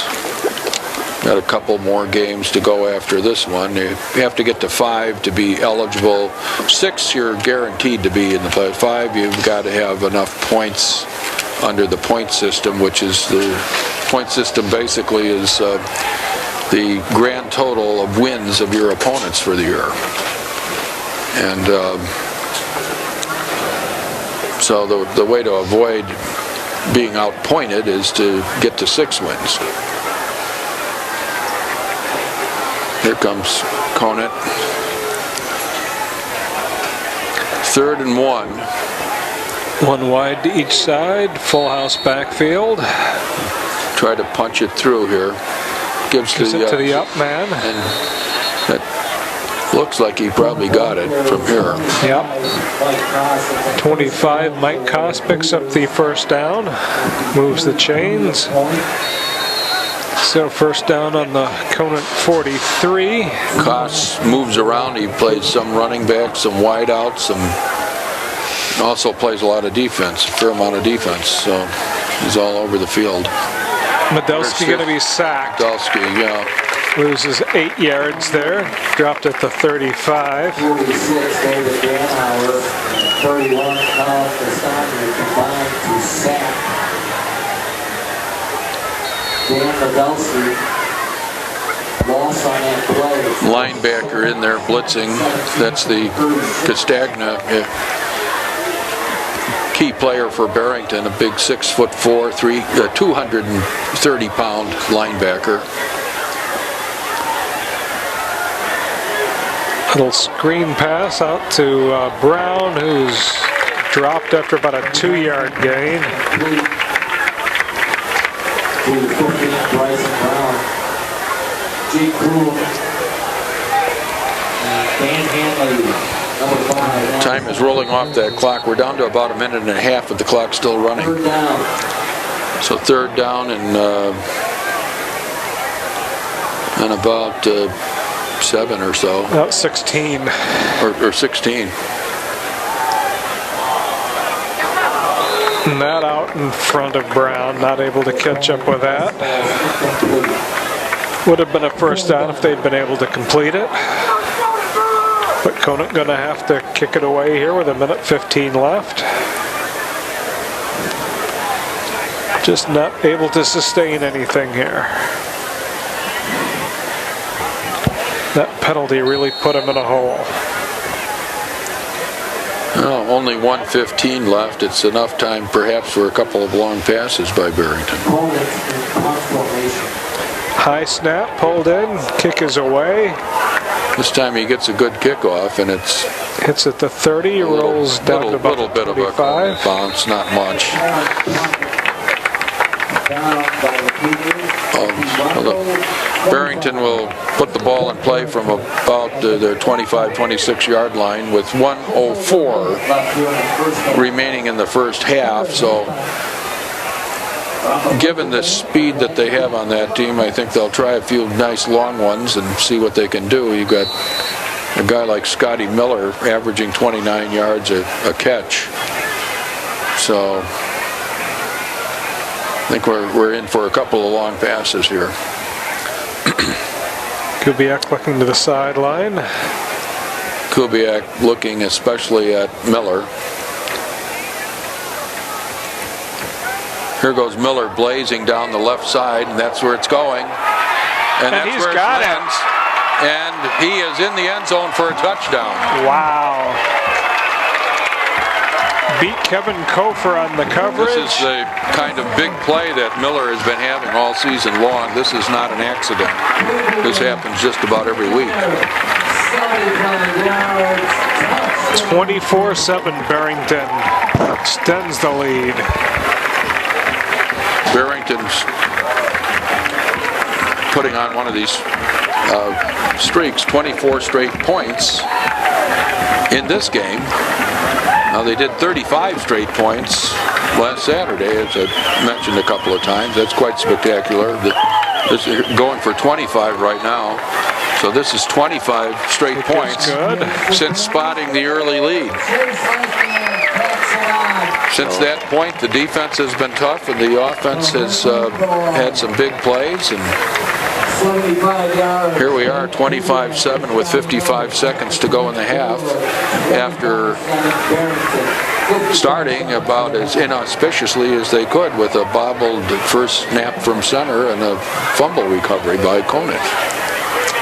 Got a couple more games to go after this one. You have to get to 5 to be eligible. 6, you're guaranteed to be in the play. 5, you've got to have enough points under the point system, which is the point system basically is the grand total of wins of your opponents for the year. And so the way to avoid being outpointed is to get to 6 wins. Here comes Conant. 3rd and 1. 1 wide to each side, full house backfield. Try to punch it through here. Gives it to the up man. And that looks like he probably got it from here. Yep. 25, Mike Koss picks up the first down, moves the chains. So first down on the Conant 43. Koss moves around. He plays some running back, some wideouts, and also plays a lot of defense, a fair amount of defense. So he's all over the field. Medelski going to be sacked. Medelski, yeah. Loses 8 yards there. Dropped at the 35. 46, David Danhauer. 31, Colin Castagne combined to sack Dan Medelski. Loss on that play. Linebacker in there blitzing. That's the Castagne. Key player for Barrington, a big 6'4", 230-pound linebacker. Little screen pass out to Brown, who's dropped after about a 2-yard gain. Bryson Brown, Jake Cool, Dan Hanley, number 5. Time is rolling off that clock. We're down to about a minute and a half, but the clock's still running. 3rd down. So 3rd down and about 7 or so. About 16. Or 16. And that out in front of Brown, not able to catch up with that. Would have been a first down if they'd been able to complete it. But Conant going to have to kick it away here with 1:15 left. Just not able to sustain anything here. That penalty really put him in a hole. Oh, only 1:15 left. It's enough time perhaps for a couple of long passes by Barrington. High snap, pulled in, kick is away. This time he gets a good kickoff, and it's hits at the 30, rolls down to about little bit 25. Of a bounce, not much. Barrington will put the ball in play from about their 25, 26-yard line with 1:04 remaining in the first half. So given the speed that they have on that team, I think they'll try a few nice long ones and see what they can do. You've got a guy like Scotty Miller averaging 29 yards a catch. So I think we're in for a couple of long passes here. Kubiak looking to the sideline. Kubiak looking especially at Miller. Here goes Miller blazing down the left side, and that's where it's going. And that's he's where got it lands. And he is in the end zone for a touchdown. Wow. Beat Kevin Kofer on the coverage. This is the kind of big play that Miller has been having all season long. This is not an accident. This happens just about every week. 24-7 Barrington extends the lead. Barrington's putting on one of these streaks, 24 straight points in this game. Now they did 35 straight points last Saturday, as I mentioned a couple of times. That's quite spectacular. This is going for 25 right now. So this is 25 straight points since spotting the early lead. Since that point, the defense has been tough, and the offense has had some big plays. And 75 yards. Here we are, 25-7 with 55 seconds to go in the half after starting about as inauspiciously as they could with a bobbled first snap from center and a fumble recovery by Conant.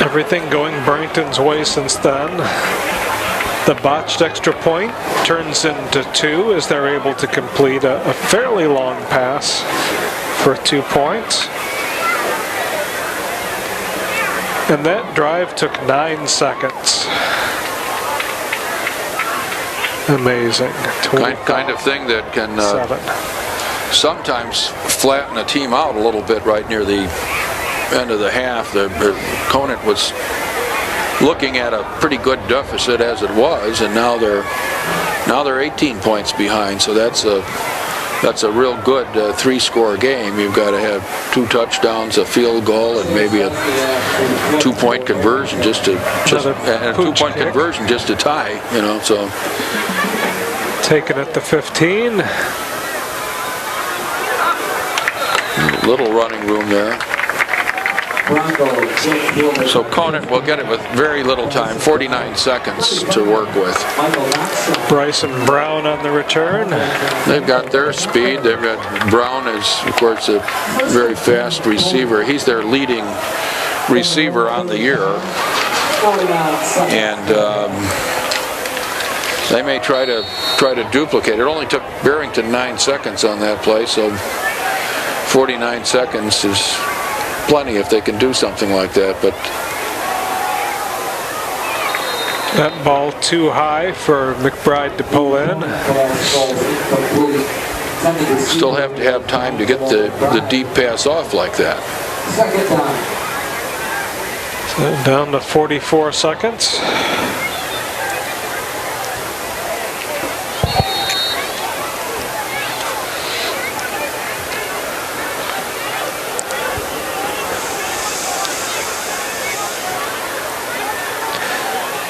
Everything going Barrington's way since then. The botched extra point turns into 2 as they're able to complete a fairly long pass for 2 points. And that drive took 9 seconds. Amazing. Kind of thing that can sometimes flatten a team out a little bit right near the end of the half. Conant was looking at a pretty good deficit as it was, and now they're 18 points behind. So that's a real good 3-score game. You've got to have 2 touchdowns, a field goal, and maybe a 2-point conversion just to conversion just to tie. You know, so taken at the 15. Little running room there. So Conant will get it with very little time, 49 seconds to work with. Bryson Brown on the return. They've got their speed. They've got Brown is, of course, a very fast receiver. He's their leading receiver on the year. And they may try to duplicate. It only took Barrington 9 seconds on that play, so 49 seconds is plenty if they can do something like that. But that ball too high for McBride to pull in. Still have to have time to get the deep pass off like that. So down to 44 seconds.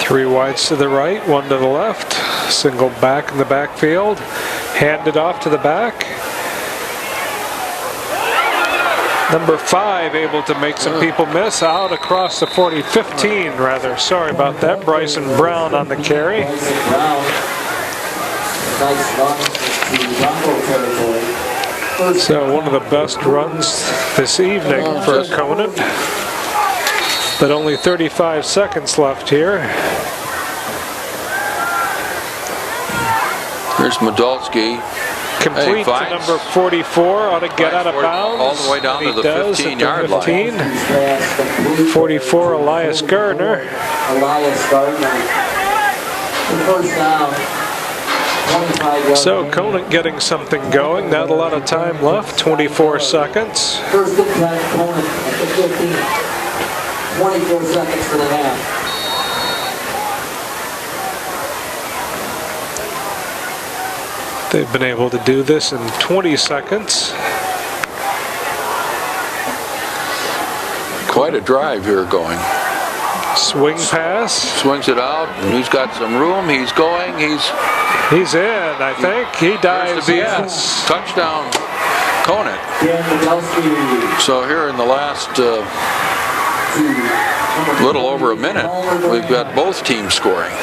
Three wides to the right, 1 to the left. Single back in the backfield. Handed off to the back. Number 5 able to make some people miss out across the 40, 15 rather. Sorry about that. Bryson Brown on the carry. So one of the best runs this evening for Conant. But only 35 seconds left here. Here's Modolsky. Complete to number 44, ought to get out of bounds. All the way down to the 15-yard line. 44, Elias Gardner. So Conant getting something going. Not a lot of time left, 24 seconds. First impact, Conant at the 15. 24 seconds for the half. They've been able to do this in 20 seconds. Quite a drive here going. Swing pass. Swings it out. He's got some room. He's going. He's in, I think. He dives, yes. Touchdown, Conant. So here in the last little over a minute, we've got both teams scoring.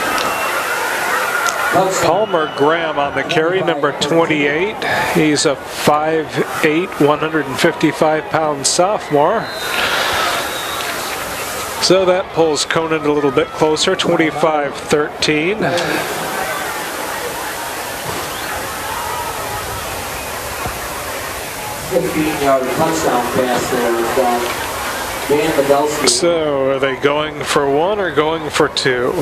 Palmer Graham on the carry, number 28. He's a 5'8", 155-pound sophomore. So that pulls Conant a little bit closer, 25-13. Touchdown pass there. So are they going for 1 or going for 2?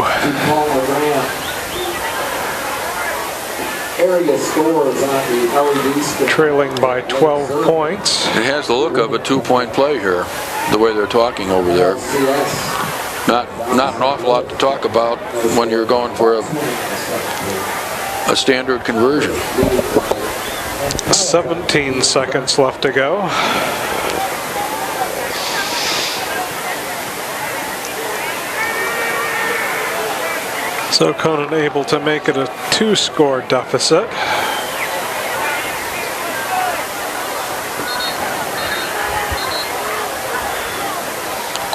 Area scores on the LED screen. Trailing by 12 points. It has the look of a 2-point play here, the way they're talking over there. Not an awful lot to talk about when you're going for a standard conversion. 17 seconds left to go. So Conant able to make it a 2-score deficit.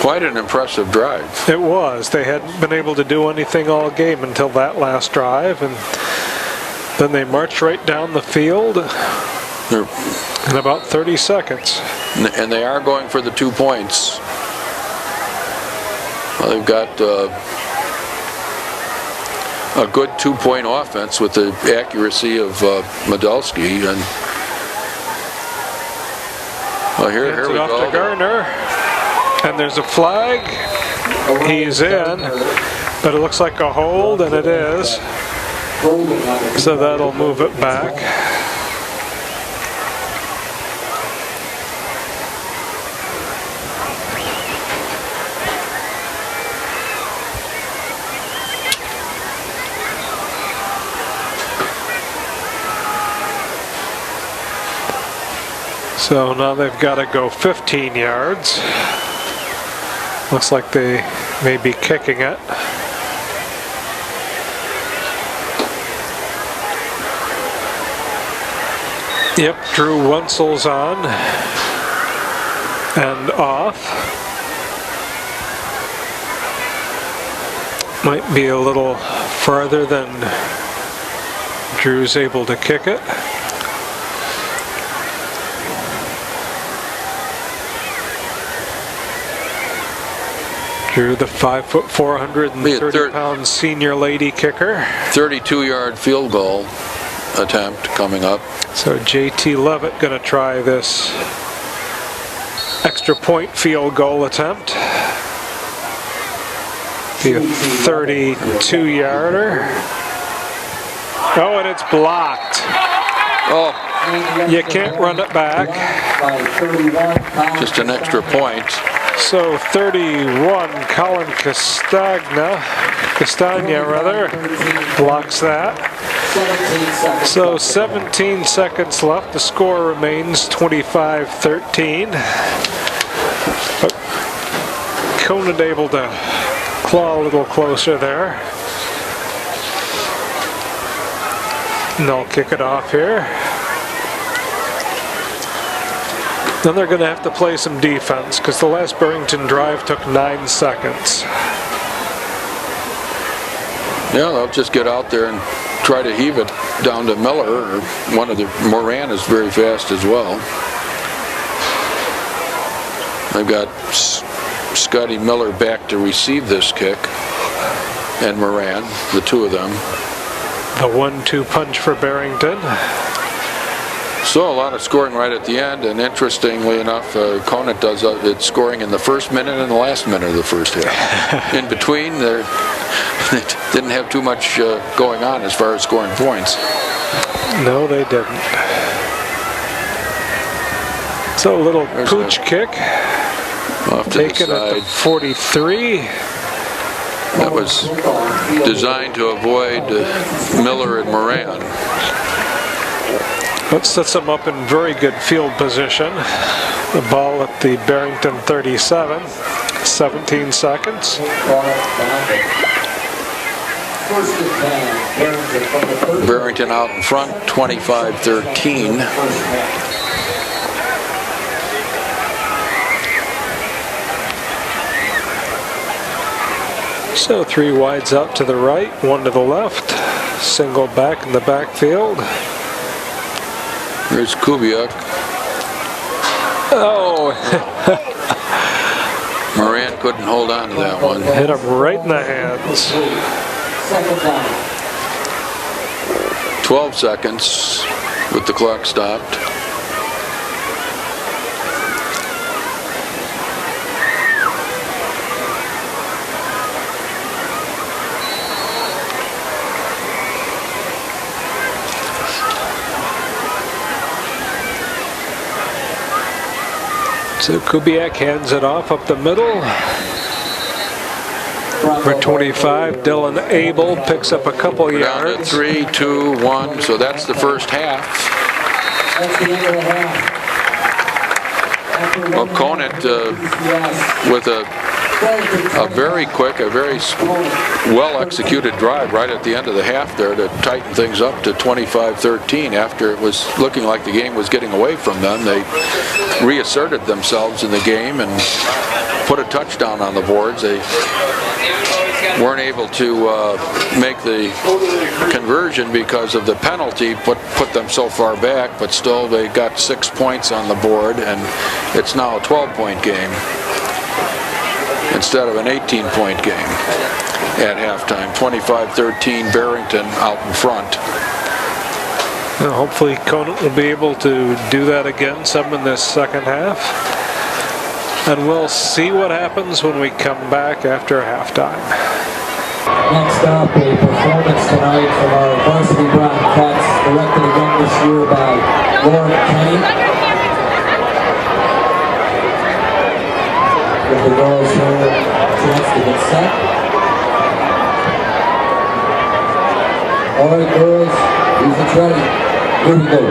Quite an impressive drive. It was. They hadn't been able to do anything all game until that last drive, and then they marched right down the field in about 30 seconds. And they are going for the 2 points. Well, they've got a good 2-point offense with the accuracy of Medalski. And well, here we off go. to Garner, and there's a flag. He's in, but it looks like a hold, and it is. So that'll move it back. So now they've got to go 15 yards. Looks like they may be kicking it. Yep, Drew Wenzel's on and off. Might be a little farther than Drew's able to kick it. Drew, the 5', 430-pound senior lady kicker. 32-yard field goal attempt coming up. So JT Levitt going to try this extra point field goal attempt. Be a 32-yarder. Oh, and it's blocked. Oh, you can't run it back. just an extra point. So 31, Colin Castagna blocks that. So 17 seconds left. The score remains 25-13. But Conant able to claw a little closer there. And they'll kick it off here. Then they're going to have to play some defense because the last Barrington drive took 9 seconds. Yeah, they'll just get out there and try to heave it down to Miller, or one of the Moran is very fast as well. They've got Scotty Miller back to receive this kick, and Moran, the two of them. The 1-2 punch for Barrington. So a lot of scoring right at the end, and interestingly enough, Conant does its scoring in the first minute and the last minute of the first half. In between, they didn't have too much going on as far as scoring points. No, they didn't. So a little pooch kick. Off to taken the at the side. 43. That was designed to avoid Miller and Moran. That sets them up in very good field position. The ball at the Barrington 37. 17 seconds. Barrington out in front, 25-13. So 3 wides out to the right, 1 to the left. Single back in the backfield. Here's Kubiak. Oh! Moran couldn't hold on to that one. Hit him right in the hands. 12 seconds with the clock stopped. So Kubiak hands it off up the middle. For 25, Dylan Abel picks up a couple Down yards. to 3, 2, 1. So that's the first half. That's the end of the half. Well, Conant with a a very quick, a very well-executed drive right at the end of the half there to tighten things up to 25-13. After it was looking like the game was getting away from them, they reasserted themselves in the game and put a touchdown on the boards. They weren't able to make the conversion because of the penalty, put them so far back, but still they got 6 points on the board, and it's now a 12-point game instead of an 18-point game at halftime. 25-13, Barrington out in front. Well, hopefully Conant will be able to do that again some in this second half. And we'll see what happens when we come back after halftime. Next up, a performance tonight from our varsity Brown Cats, directed again this year by Lauren Kenny. Give the girls here a chance to get set. All right, girls, music's ready. Here we go.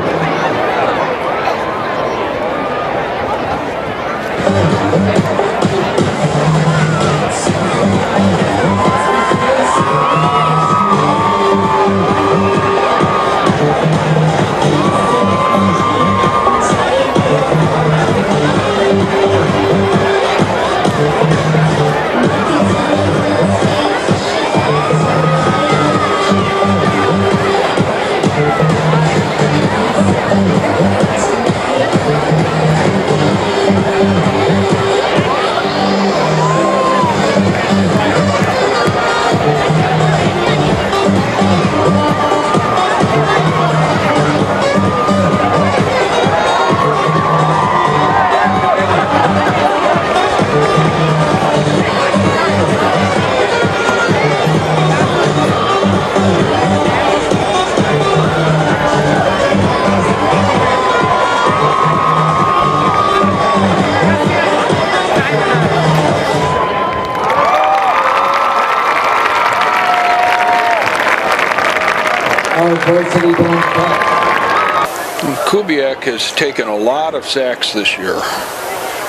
Kubiak has taken a lot of sacks this year.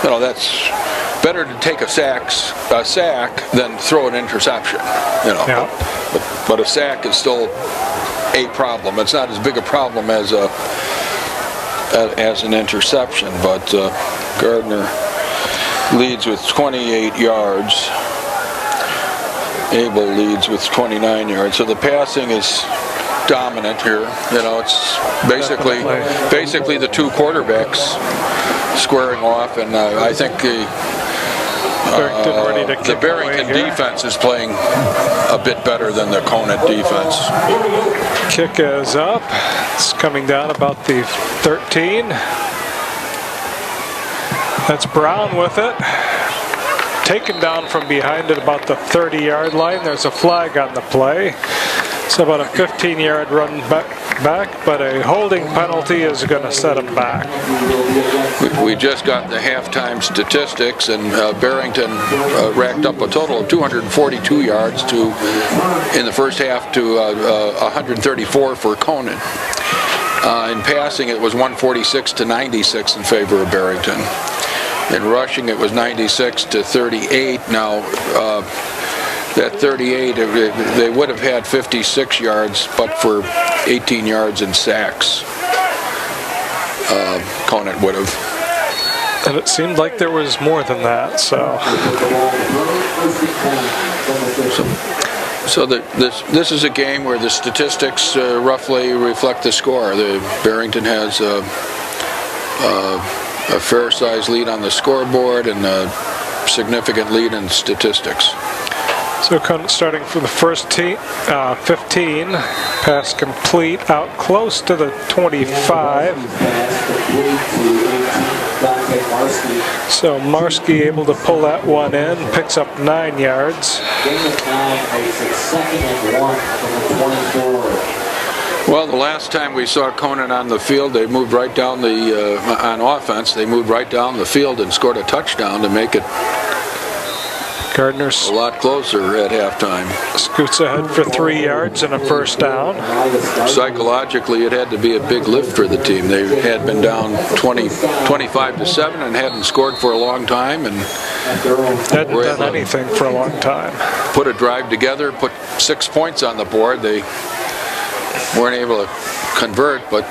You know, that's better to take a sack than throw an interception. You know, yeah. but a sack is still a problem. It's not as big a problem as an interception. But Gardner leads with 28 yards. Abel leads with 29 yards. So the passing is dominant here. You know, it's basically the two quarterbacks squaring off, and I think the Barrington defense is playing a bit better than the Conant defense. Kick is up. It's coming down about the 13. That's Brown with it. Taken down from behind at about the 30-yard line. There's a flag on the play. It's about a 15-yard run back, but a holding penalty is going to set him back. We just got the halftime statistics, and Barrington racked up a total of 242 yards in the first half to 134 for Conant. In passing, it was 146 to 96 in favor of Barrington. In rushing, it was 96 to 38. Now, that 38, they would have had 56 yards, but for 18 yards in sacks, Conant would have. And it seemed like there was more than that, So this is a game where the statistics roughly reflect the score. The Barrington has a fair-sized lead on the scoreboard and a significant lead in statistics. So Conant starting for the first 15, pass complete, out close to the 25. So Marski able to pull that one in, picks up 9 yards. Well, the last time we saw Conant on the field, they moved right down on offense, they moved right down the field and scored a touchdown to make it Gardner's a lot closer at halftime. Scoots ahead for 3 yards and a first down. Psychologically, it had to be a big lift for the team. They had been down 25 to 7 and hadn't scored for a long time, and Hadn't done anything for a long time. Put a drive together, put 6 points on the board. They weren't able to convert, but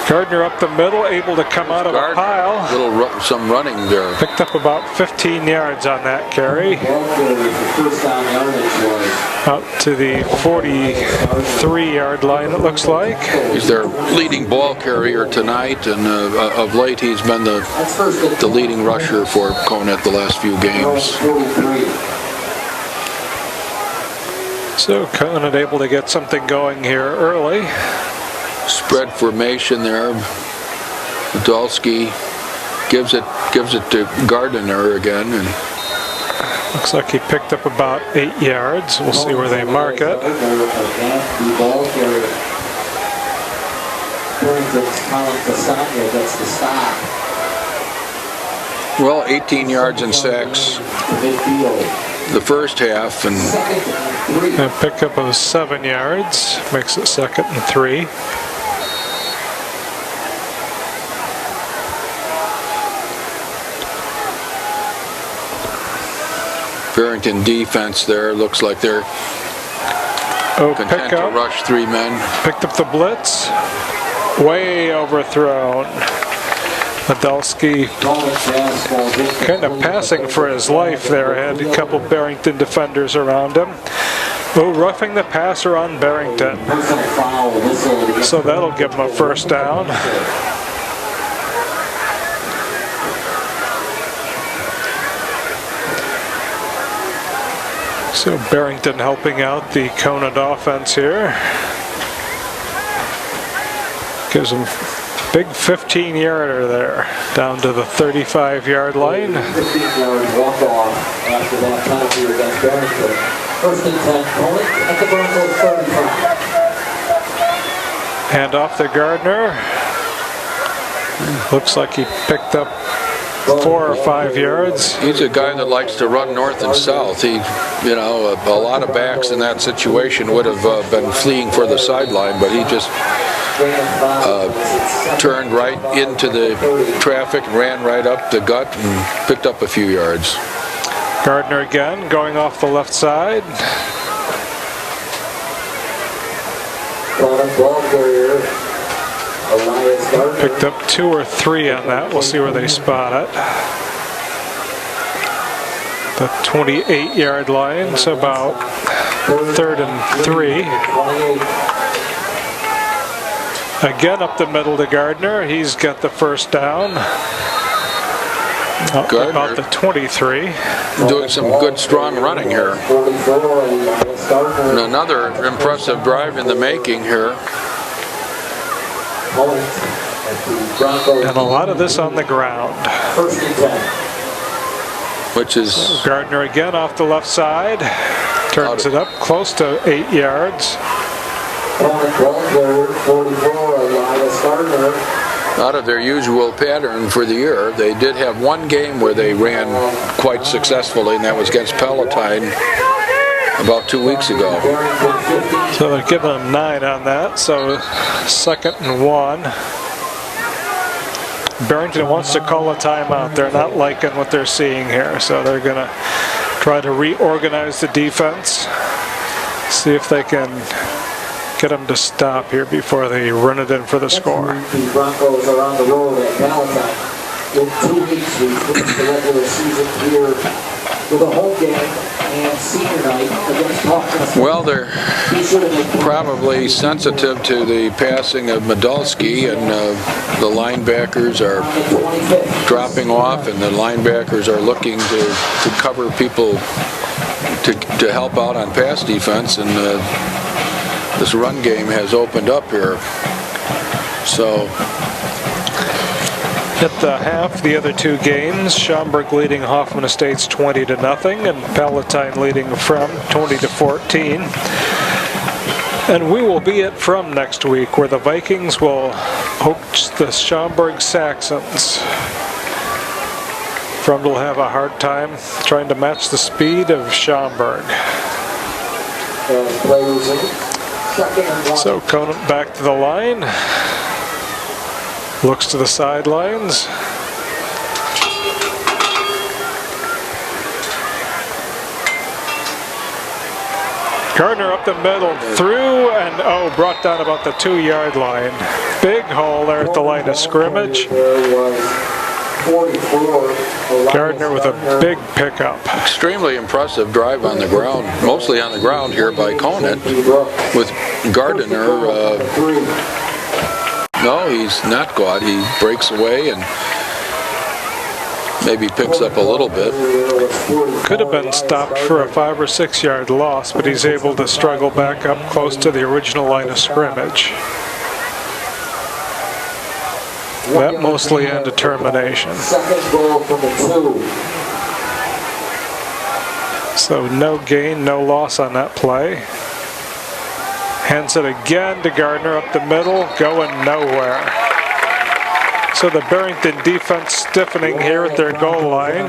Gardner up the middle, able to come out of a pile. Some running there. Picked up about 15 yards on that carry. Out to the 43-yard line, it looks like. He's their leading ball carrier tonight, and of late he's been the leading rusher for Conant the last few games. So Conant able to get something going here early. Spread formation there. Podolski gives it to Gardner again, and looks like he picked up about 8 yards. We'll see where they mark it. Well, 18 yards and sacks the first half, and a pickup of 7 yards makes it 2nd and 3. Barrington defense there looks like they're content to rush 3 men. Picked up the blitz, way overthrown. Podolski kind of passing for his life there. Had a couple Barrington defenders around him. Oh, roughing the passer on Barrington. So that'll give him a first down. So Barrington helping out the Conant offense here. Gives him big 15-yarder there, down to the 35-yard line. 15-yard walk-off after that penalty against Barrington. 1st and 10, Conant at the Broncos 35. Hand off to Gardner. Looks like he picked up 4 or 5 yards. He's a guy that likes to run north and south. He, a lot of backs in that situation would have been fleeing for the sideline, but he just turned right into the traffic, ran right up the gut, and picked up a few yards. Gardner again, going off the left side. Picked up 2 or 3 on that. We'll see where they spot it. The 28-yard line, so about 3rd and 3. Again up the middle to Gardner. He's got the first down. About the 23. Doing some good, strong running here. And another impressive drive in the making here. And a lot of this on the ground. Which is Gardner again off the left side. Turns it up close to 8 yards. out of their usual pattern for the year. They did have one game where they ran quite successfully, and that was against Palatine about 2 weeks ago. So they're giving them 9 on that, so 2nd and 1. Barrington wants to call a timeout. They're not liking what they're seeing here, so they're going to try to reorganize the defense, see if they can get them to stop here before they run it in for the score. The Broncos are on the road at Palatine. In 2 weeks, we finished the regular season here with a home game and senior night against Hoffman. Well, they're probably sensitive to the passing of Podolski, and the linebackers are dropping off, and the linebackers are looking to cover people to help out on pass defense, and this run game has opened up here. So at the half, the other 2 games, Schaumburg leading Hoffman Estates 20-0, and Palatine leading from 20-14. And we will be at From next week, where the Vikings will host the Schaumburg Saxons. From will have a hard time trying to match the speed of Schaumburg. So Conant back to the line. Looks to the sidelines. Gardner up the middle, through, and oh, brought down about the 2-yard line. Big hole there at the line of scrimmage. Gardner with a big pickup. Extremely impressive drive on the ground, mostly on the ground here by Conant, with Gardner. No, he's not caught. He breaks away and maybe picks up a little bit. Could have been stopped for a 5 or 6 yard loss, but he's able to struggle back up close to the original line of scrimmage. That mostly in determination. Second goal from the 2. So no gain, no loss on that play. Hands it again to Gardner up the middle, going nowhere. So the Barrington defense stiffening here at their goal line.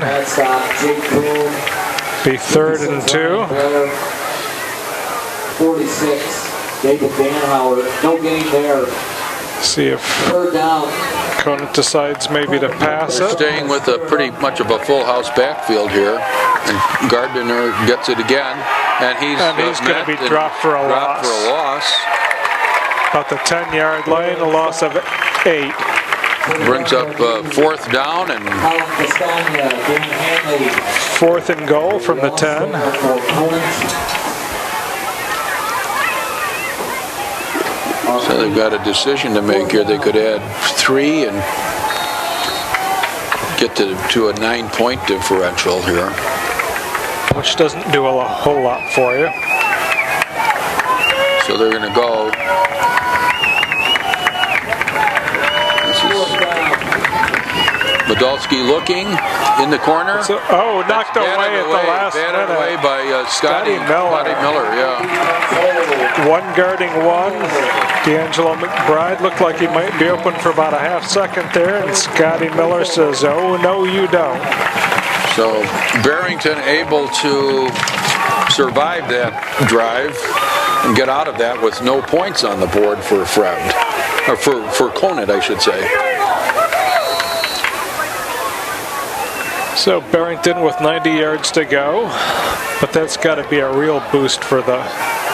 Be 3rd and 2. 46, David Vanhauer, no gain there. See if Third down. Conant decides maybe to pass it. Staying with a pretty much of a full house backfield here, and Gardner gets it again, and he's going to be dropped for a loss. About the 10-yard line, a loss of 8. Brings up 4th down and 4th and goal from the 10. So they've got a decision to make here. They could add 3 and get to a 9-point differential here. Which doesn't do a whole lot for you. So they're going to go. Podolsky looking in the corner. So, oh, knocked away at the last minute. Away by Scotty Miller, yeah. One guarding one. D'Angelo McBride looked like he might be open for about a half second there, and Scotty Miller says, oh, no, you don't. So Barrington able to survive that drive and get out of that with no points on the board for Fred, or for Conant, I should say. So Barrington with 90 yards to go, but that's got to be a real boost for the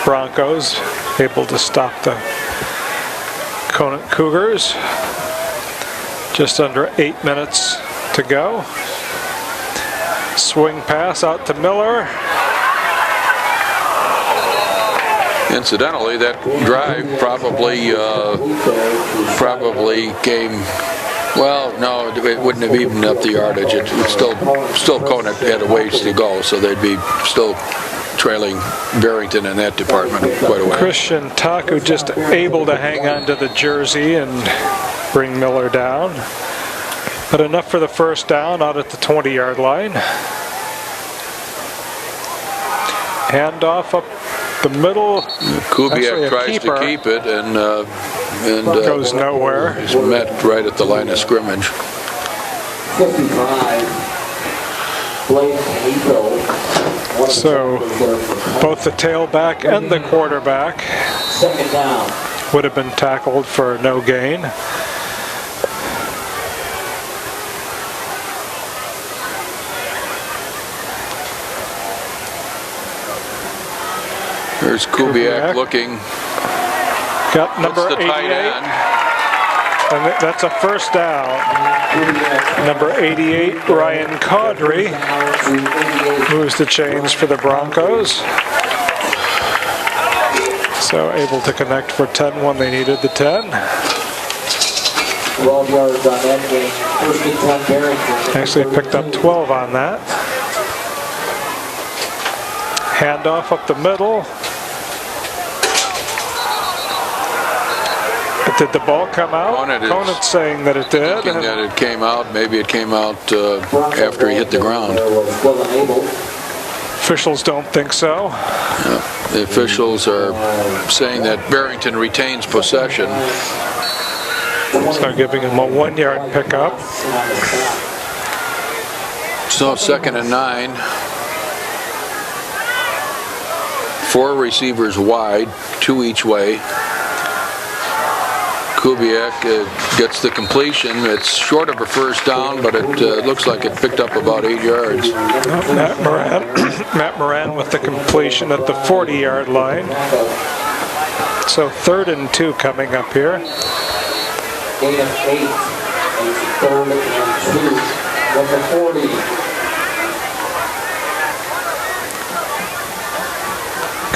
Broncos, able to stop the Conant Cougars. Just under 8 minutes to go. Swing pass out to Miller. Incidentally, that drive probably came. Well, no, it wouldn't have evened up the yardage. It would still Conant had a ways to go, so they'd be still trailing Barrington in that department quite a way. Christian Taku just able to hang on to the jersey and bring Miller down. But enough for the first down out at the 20-yard line. Handoff up the middle. Kubiak tries to keep it and goes nowhere. He's met right at the line of scrimmage. 55. Blake Hito. So both the tailback and the quarterback Second down. would have been tackled for no gain. There's Kubiak looking. Got number That's the 88. tight end. And that's a first down. Number 88, Ryan Caudry, moves the chains for the Broncos. So able to connect for 10 when they needed the 10. 12 yards on that game. First and 10 Barrington. Actually picked up 12 on that. Handoff up the middle. Did the ball come out? Conant's saying that it did. Thinking that it came out. Maybe it came out after he hit the ground. Officials don't think so. Yeah. The officials are saying that Barrington retains possession. So giving him a 1-yard pickup. So 2nd and 9. 4 receivers wide, 2 each way. Kubiak gets the completion. It's short of a first down, but it looks like it picked up about 8 yards. Matt Moran with the completion at the 40-yard line. So 3rd and 2 coming up here. Gain of 8. It's 3rd and 2 from the 40.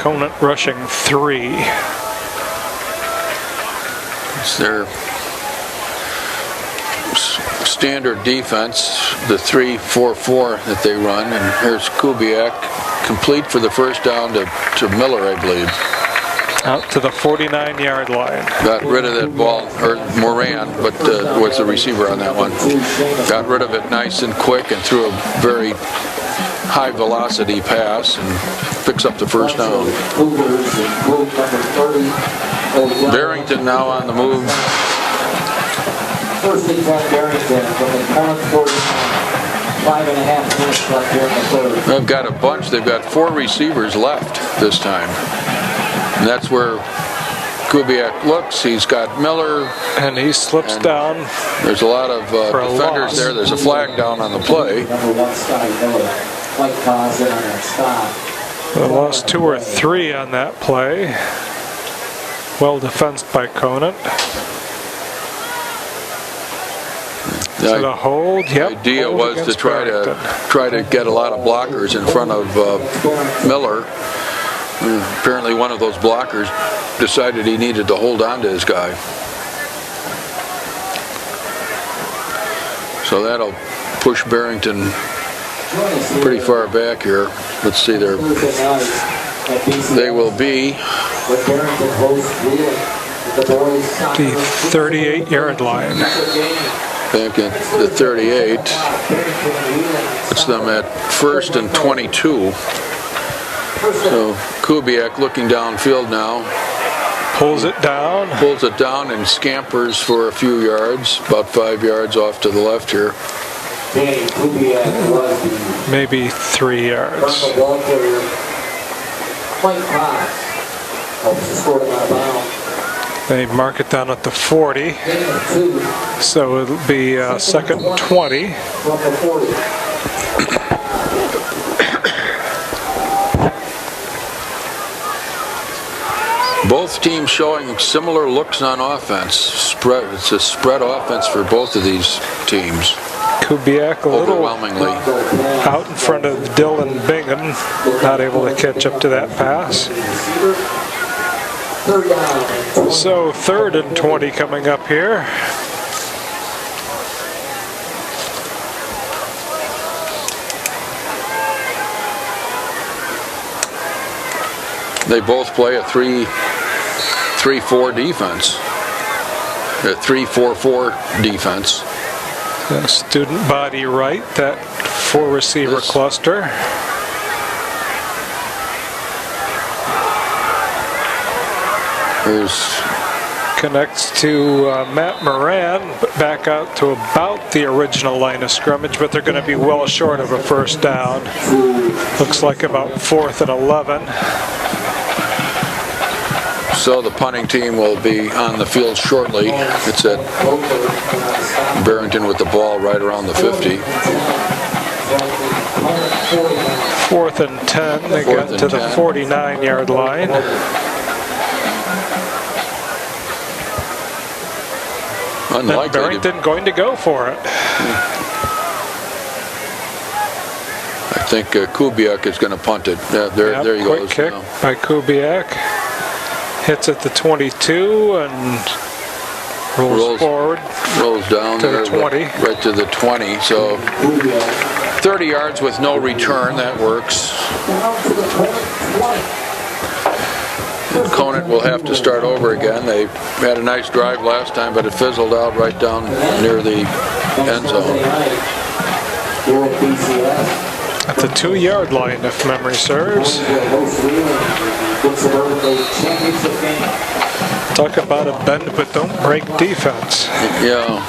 Conant rushing 3. It's their standard defense, the 3-4-4 that they run, and here's Kubiak, complete for the first down to Miller, I believe. Out to the 49-yard line. Got rid of that ball, or Moran, but was the receiver on that one. Got rid of it nice and quick and threw a very high velocity pass and picks up the first down. Barrington now on the move. First and 10 Barrington from the Conant 49. 5.5 minutes left here in the 3rd. They've got a bunch. They've got 4 receivers left this time. And that's where Kubiak looks. He's got Miller. And he slips down. There's a lot of defenders there. There's a flag down on the play. Number 1, Scotty Miller. White cause in on that stop. They lost 2 or 3 on that play. Well defensed by Conant. So the hold, The idea was to try to get a lot of blockers in front of Miller. Apparently one of those blockers decided he needed to hold on to his guy. So that'll push Barrington pretty far back here. Let's see there. They will be the 38-yard line. Back at the 38. It's them at 1st and 22. So Kubiak looking downfield now. Pulls it down. Pulls it down and scampers for a few yards, about 5 yards off to the left here. Maybe 3 yards. They mark it down at the 40. So it'll be 2nd and 20. Both teams showing similar looks on offense. It's a spread offense for both of these teams. Kubiak a little overwhelmingly out in front of Dylan Bingham, not able to catch up to that pass. So 3rd and 20 coming up here. They both play a 3-4 defense. A 3-4-4 defense. The student body right, that 4-receiver cluster. Connects to Matt Moran, but back out to about the original line of scrimmage, but they're going to be well short of a first down. Looks like about 4th and 11. So the punting team will be on the field shortly. It's at Barrington with the ball right around the 50. 4th and 10. They get to the 49-yard line. Unlikely. And Barrington going to go for it. I think Kubiak is going to punt it. Yeah, there he goes. Quick kick by Kubiak. Hits at the 22 and rolls forward. Rolls down to there, the 20. right to the 20. So 30 yards with no return. That works. Conant will have to start over again. They had a nice drive last time, but it fizzled out right down near the end zone. At the 2-yard line, if memory serves. Talk about a bend but don't break defense. Yeah.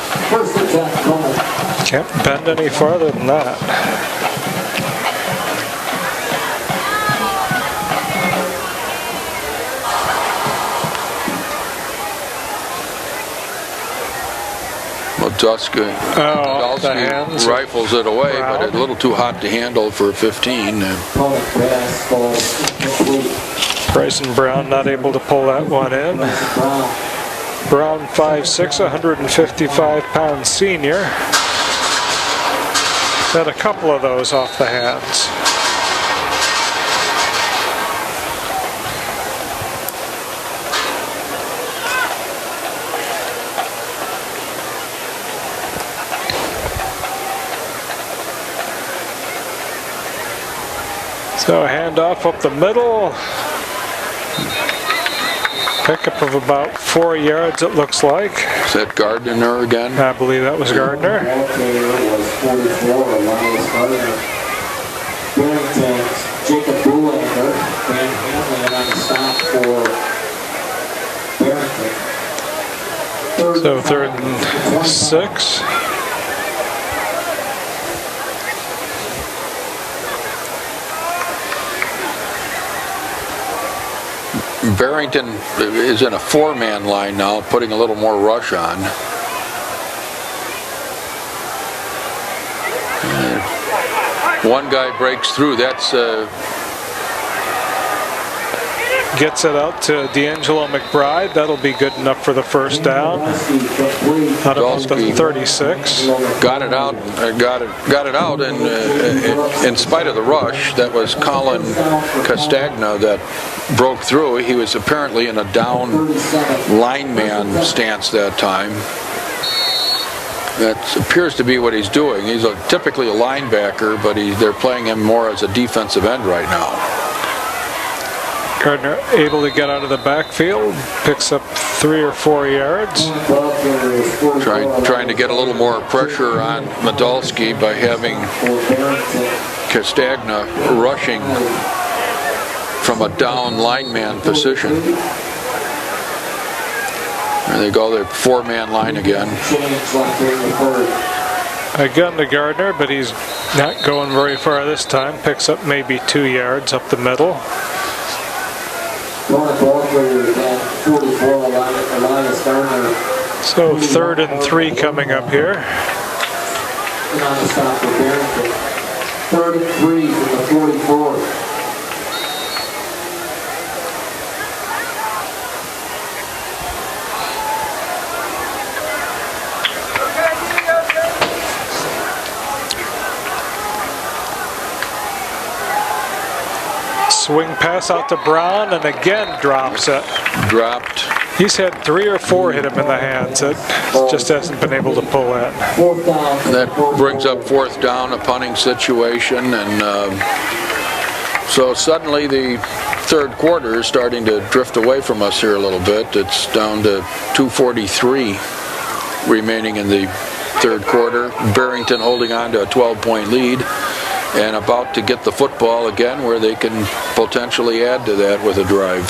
Can't bend any farther than that. hands. Rifles it away, Brown. but it's a little too hot to handle for 15. Conant pass falls incomplete. Bryson Brown not able to pull that one in. Brown. Brown 5'6", 155-pound senior. Had a couple of those off the hands. So handoff up the middle. Pickup of about 4 yards, it looks like. Is that Gardner again? I believe that was Gardner. Was 44, Elias Gardner. Barrington's Jacob Boulanger. Van Hamlin on the stop for Barrington. So 3rd and 6. Barrington is in a 4-man line now, putting a little more rush on. One guy breaks through. That's Gets it out to D'Angelo McBride. That'll be good enough for the first down. Out about the 36. got it out, and in spite of the rush, that was Colin Castagna that broke through. He was apparently in a down lineman stance that time. That appears to be what he's doing. He's typically a linebacker, but they're playing him more as a defensive end right now. Gardner able to get out of the backfield, picks up 3 or 4 yards. Trying to get a little more pressure on Medalski by having Castagna rushing from a down lineman position. There they go, the 4-man line again. Again to Gardner, but he's not going very far this time. Picks up maybe 2 yards up the middle. So 3rd and 3 coming up here. 3rd and 3 from the 44. Swing pass out to Brown, and again drops it. Dropped. He's had 3 or 4 hit him in the hands. It just hasn't been able to pull in. That brings up 4th down, a punting situation, and so suddenly the 3rd quarter is starting to drift away from us here a little bit. It's down to 2:43 remaining in the 3rd quarter. Barrington holding on to a 12-point lead and about to get the football again where they can potentially add to that with a drive.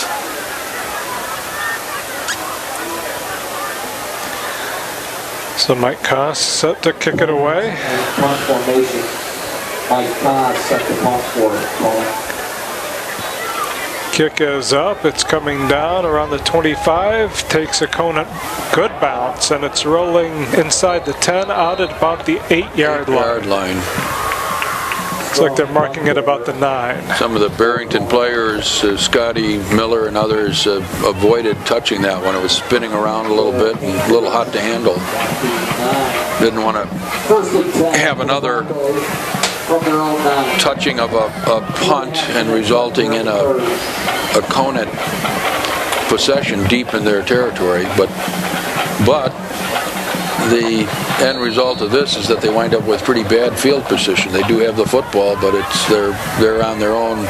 So Mike Koss set to kick it away. Punt formation. Mike Koss set the punt for it. Kick is up, it's coming down around the 25, takes a Conant good bounce, and it's rolling inside the 10 out at about the 8-yard line. Looks like they're marking it about the 9. Some of the Barrington players, Scotty Miller and others, avoided touching that one. It was spinning around a little bit and a little hot to handle. Didn't want to have another touching of a punt and resulting in a Conant possession deep in their territory. But the end result of this is that they wind up with pretty bad field position. They do have the football, but they're on their own.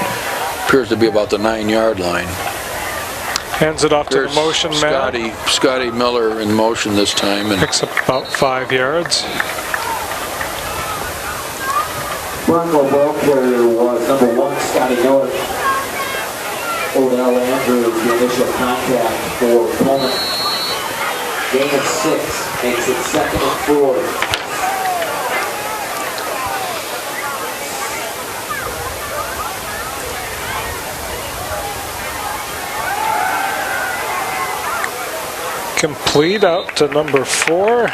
Appears to be about the 9-yard line. Hands it off to the motion man. Scotty Miller in motion this time, and picks up about 5 yards. Bronco ball carrier was number 1, Scotty Miller. Odell Andrews, the initial contact for Conant. Gain of 6 makes it 2nd and 4. Complete out to number 4.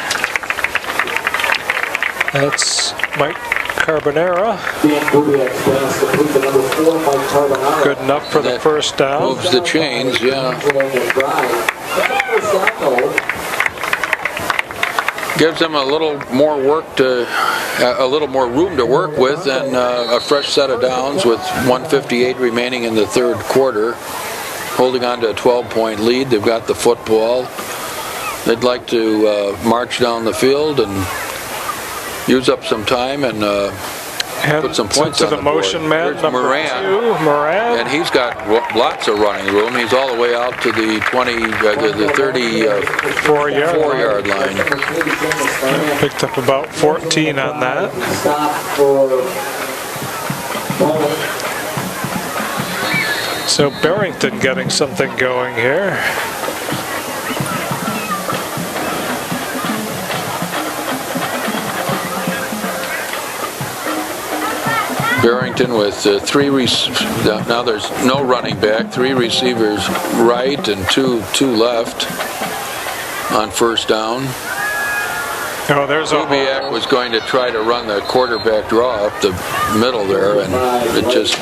That's Mike Carbonara. Dan Kubiak's pass to move the number 4, Mike Carbonara. Good enough for the That first down. Moves the chains, yeah. Gives them a little more room to work with, and a fresh set of downs with 1:58 remaining in the third quarter, holding on to a 12-point lead. They've got the football. They'd like to march down the field and use up some time and put some points to on the motion board. man, Here's number Moran. 2, Moran. And he's got lots of running room. He's all the way out to the 34-yard line. Picked up about 14 on that. Stop for Conant. So Barrington getting something going here. Barrington with now there's no running back, 3 receivers right and two left on first down. Oh, there's a Kubiak was going to try to run the quarterback draw up the middle there, and it just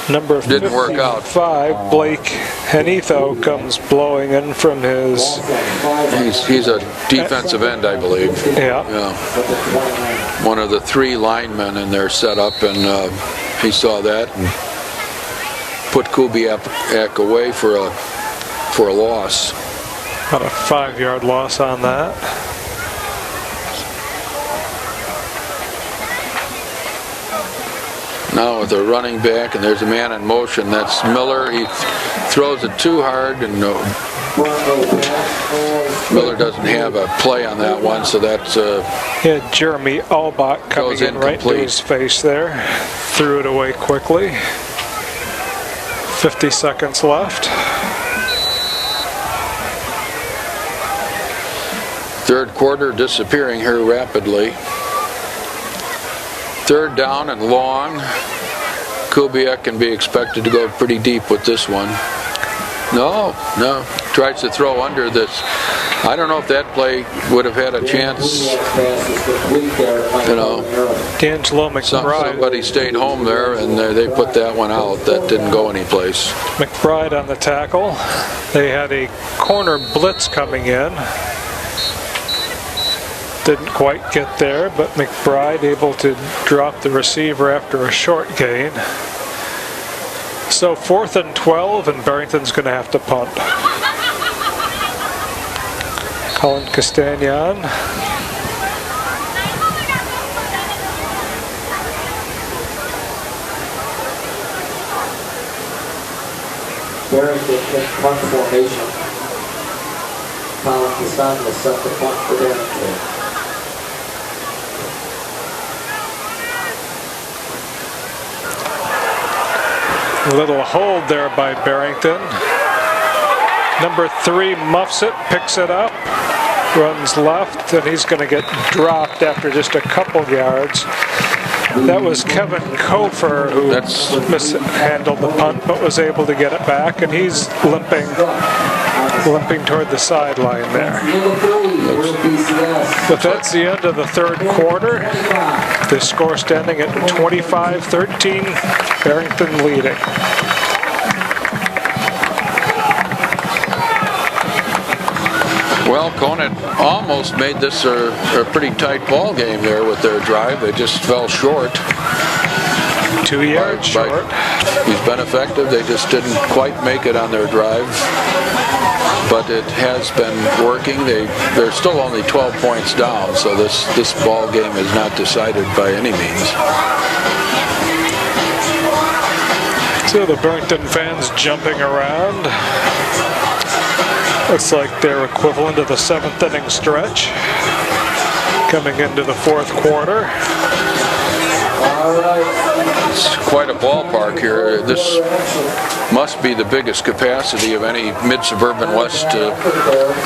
number didn't work out. 55, Blake Henetho comes blowing in from his... He's a defensive end, I believe. Yeah. One of the 3 linemen in their setup, and he saw that and put Kubiak away for a loss. About a 5-yard loss on that. Now with a running back, and there's a man in motion. That's Miller. He throws it too hard, and Miller doesn't have a play on that one, so that's Yeah, Jeremy Albach coming goes in right to incomplete. his face there. Threw it away quickly. 50 seconds left. third quarter disappearing here rapidly. Third down and long. Kubiak can be expected to go pretty deep with this one. No. Tries to throw under this. I don't know if that play would have had a chance. You know, D'Angelo McBride. somebody stayed home there, and they put that one out. That didn't go anyplace. McBride on the tackle. They had a corner blitz coming in. Didn't quite get there, but McBride able to drop the receiver after a short gain. So 4th and 12, and Barrington's going to have to punt. Colin Castagnan. Barrington in punt formation. Colin Castagnan set the punt for Barrington. A little hold there by Barrington. Number 3 muffs it, picks it up, runs left, and he's going to get dropped after just a couple yards. That was Kevin Kofer who mishandled the punt, but was able to get it back, and he's limping toward the sideline there. But that's the end of the third quarter. The score standing at 25-13, Barrington leading. Well, Conant almost made this a pretty tight ball game there with their drive. They just fell short. 2 yards short. He's been effective. They just didn't quite make it on their drive. But it has been working. They're still only 12 points down, so this ball game is not decided by any means. So the Barrington fans jumping around. Looks like their equivalent of the 7th inning stretch. Coming into the 4th quarter. It's quite a ballpark here. This must be the biggest capacity of any mid-suburban West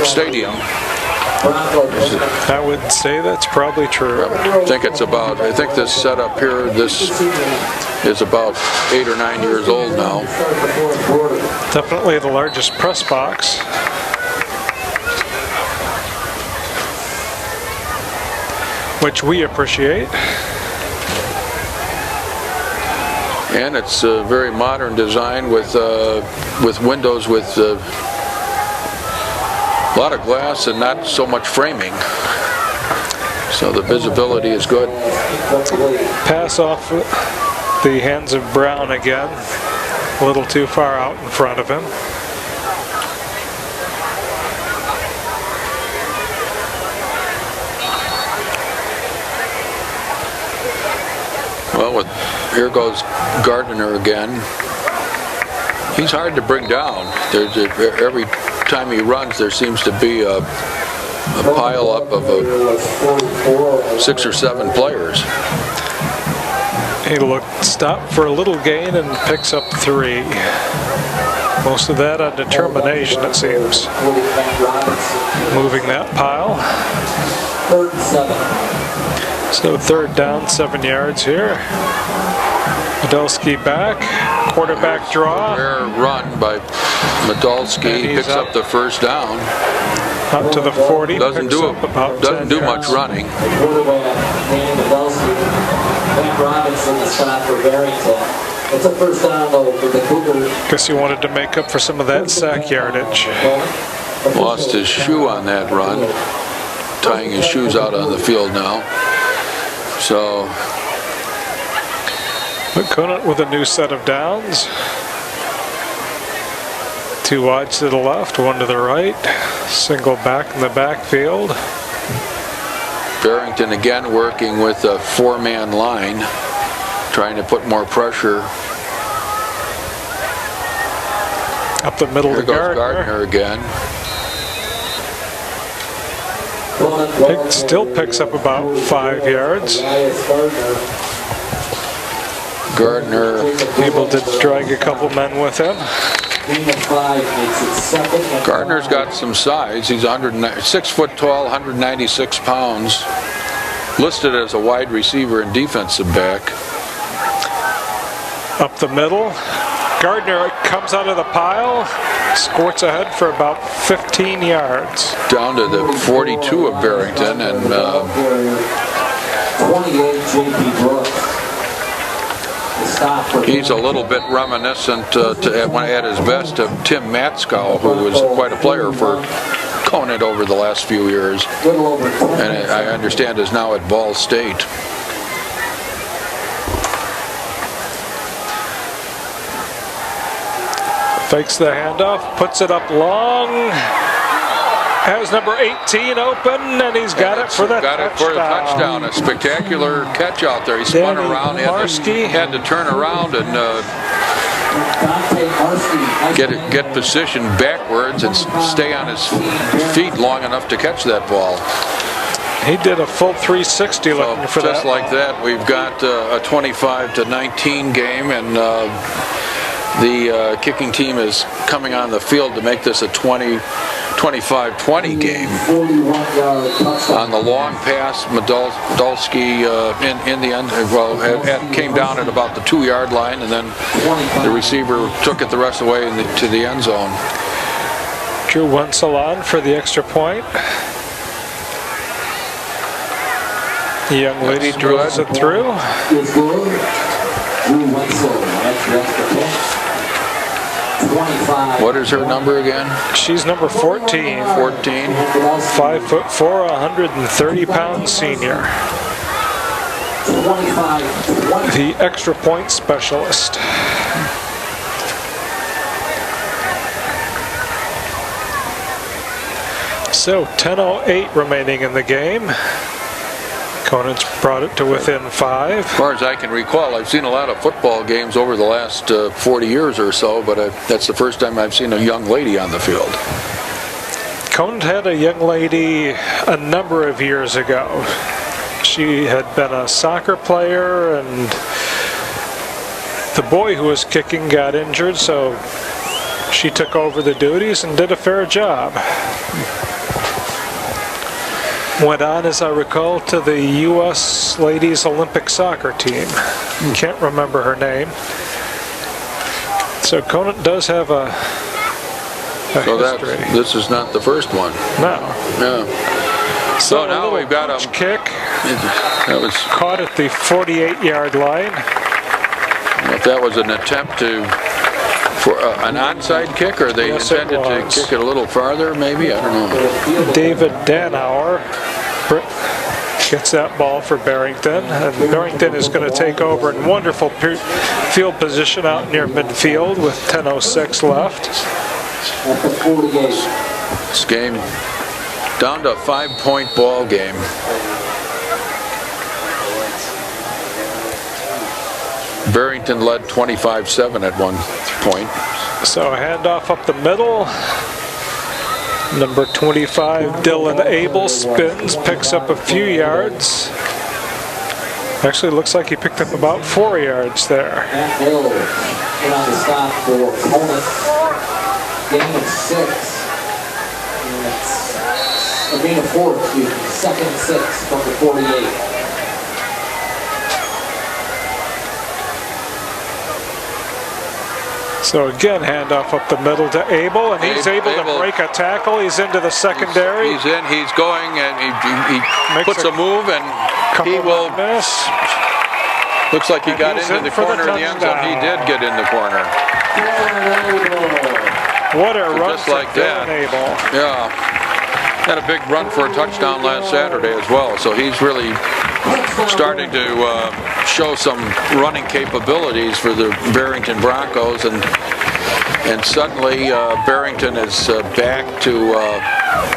stadium. I would say that's probably true. I think this setup here, this is about 8 or 9 years old now. Definitely the largest press box. which we appreciate. And it's a very modern design with windows with a lot of glass and not so much framing. So the visibility is good. Pass off the hands of Brown again. A little too far out in front of him. Well, here goes Gardner again. He's hard to bring down. Every time he runs, there seems to be a pile up of 6 or 7 players. He stopped for a little gain and picks up 3. Most of that on determination, it seems. Moving that pile. 3rd and 7. So 3rd down, 7 yards here. Podolsky back, quarterback draw. Rare run by Podolsky. He picks up the 1st down. Up to the 40. Doesn't do much running. Quarterback, Danny Podolsky. Matt Robinson, the stop for Barrington. It's a 1st down though for the Cougars. Guess he wanted to make up for some of that sack yardage. Lost his shoe on that run. Tying his shoes out on the field now. So, but Conant with a new set of downs. 2 wides to the left, 1 to the right. Single back in the backfield. Barrington again working with a 4-man line, trying to put more pressure. Up the middle Here to goes Gardner again. It still picks up about 5 yards. Gardner able to drag a couple men with him. Gardner's got some size. He's 6 foot tall, 196 pounds. Listed as a wide receiver and defensive back. Up the middle. Gardner comes out of the pile, squirts ahead for about 15 yards. Down to the 42 of Barrington, and 28 J.P. Brooks. he's a little bit reminiscent at his best of Tim Matskow, who was quite a player for Conant over the last few years, and I understand is now at Ball State. Fakes the handoff, puts it up long, has number 18 open, and he's got it for the touchdown. A spectacular catch out there. He spun around, had to turn around and get positioned backwards and stay on his feet long enough to catch that ball. He did a full 360 looking for that. Just like that, we've got a 25-19 game, and the kicking team is coming on the field to make this a 25-20 game. On the long pass, Podolsky in the end, came down at about the 2-yard line, and then the receiver took it the rest of the way to the end zone. Drew Wenzel on for the extra point. The young lady drills it through. What is her number again? She's number 14. 14. 5'4", 130-pound senior. The extra point specialist. So 10:08 remaining in the game. Conant's brought it to within 5. As far as I can recall, I've seen a lot of football games over the last 40 years or so, but that's the first time I've seen a young lady on the field. Conant had a young lady a number of years ago. She had been a soccer player, and the boy who was kicking got injured, so she took over the duties and did a fair job. Went on, as I recall, to the U.S. Ladies Olympic Soccer team. Can't remember her name. So Conant does have a history. This is not the first one. No. Yeah. So now we've got a kick. That was Caught at the 48-yard line. if that was an attempt for an onside kick, or they Yes, it intended to was. kick it a little farther, maybe? I don't know. David Danauer gets that ball for Barrington, and Barrington is going to take over in wonderful field position out near midfield with 10:06 left. At the 48. This game down to a 5-point ball game. Barrington led 25-7 at one point. So a handoff up the middle. Number 25, Dylan Abel, spins, picks up a few yards. Actually, looks like he picked up about 4 yards there. Matt Hill put on the stop for Conant. Gain of 6. A gain of 4, excuse me. 2nd and 6 from the 48. So again, handoff up the middle to Abel, and he's able to break a tackle. He's into the secondary. He's in, he's going, and he Makes puts a move, and he will miss. Looks like he And got he's into in the for the corner of the end zone. He did touchdown. get in the corner. What a run Just for like that. Dylan Abel. Yeah. Had a big run for a touchdown last Saturday as well, so he's really starting to show some running capabilities for the Barrington Broncos, and suddenly Barrington is back to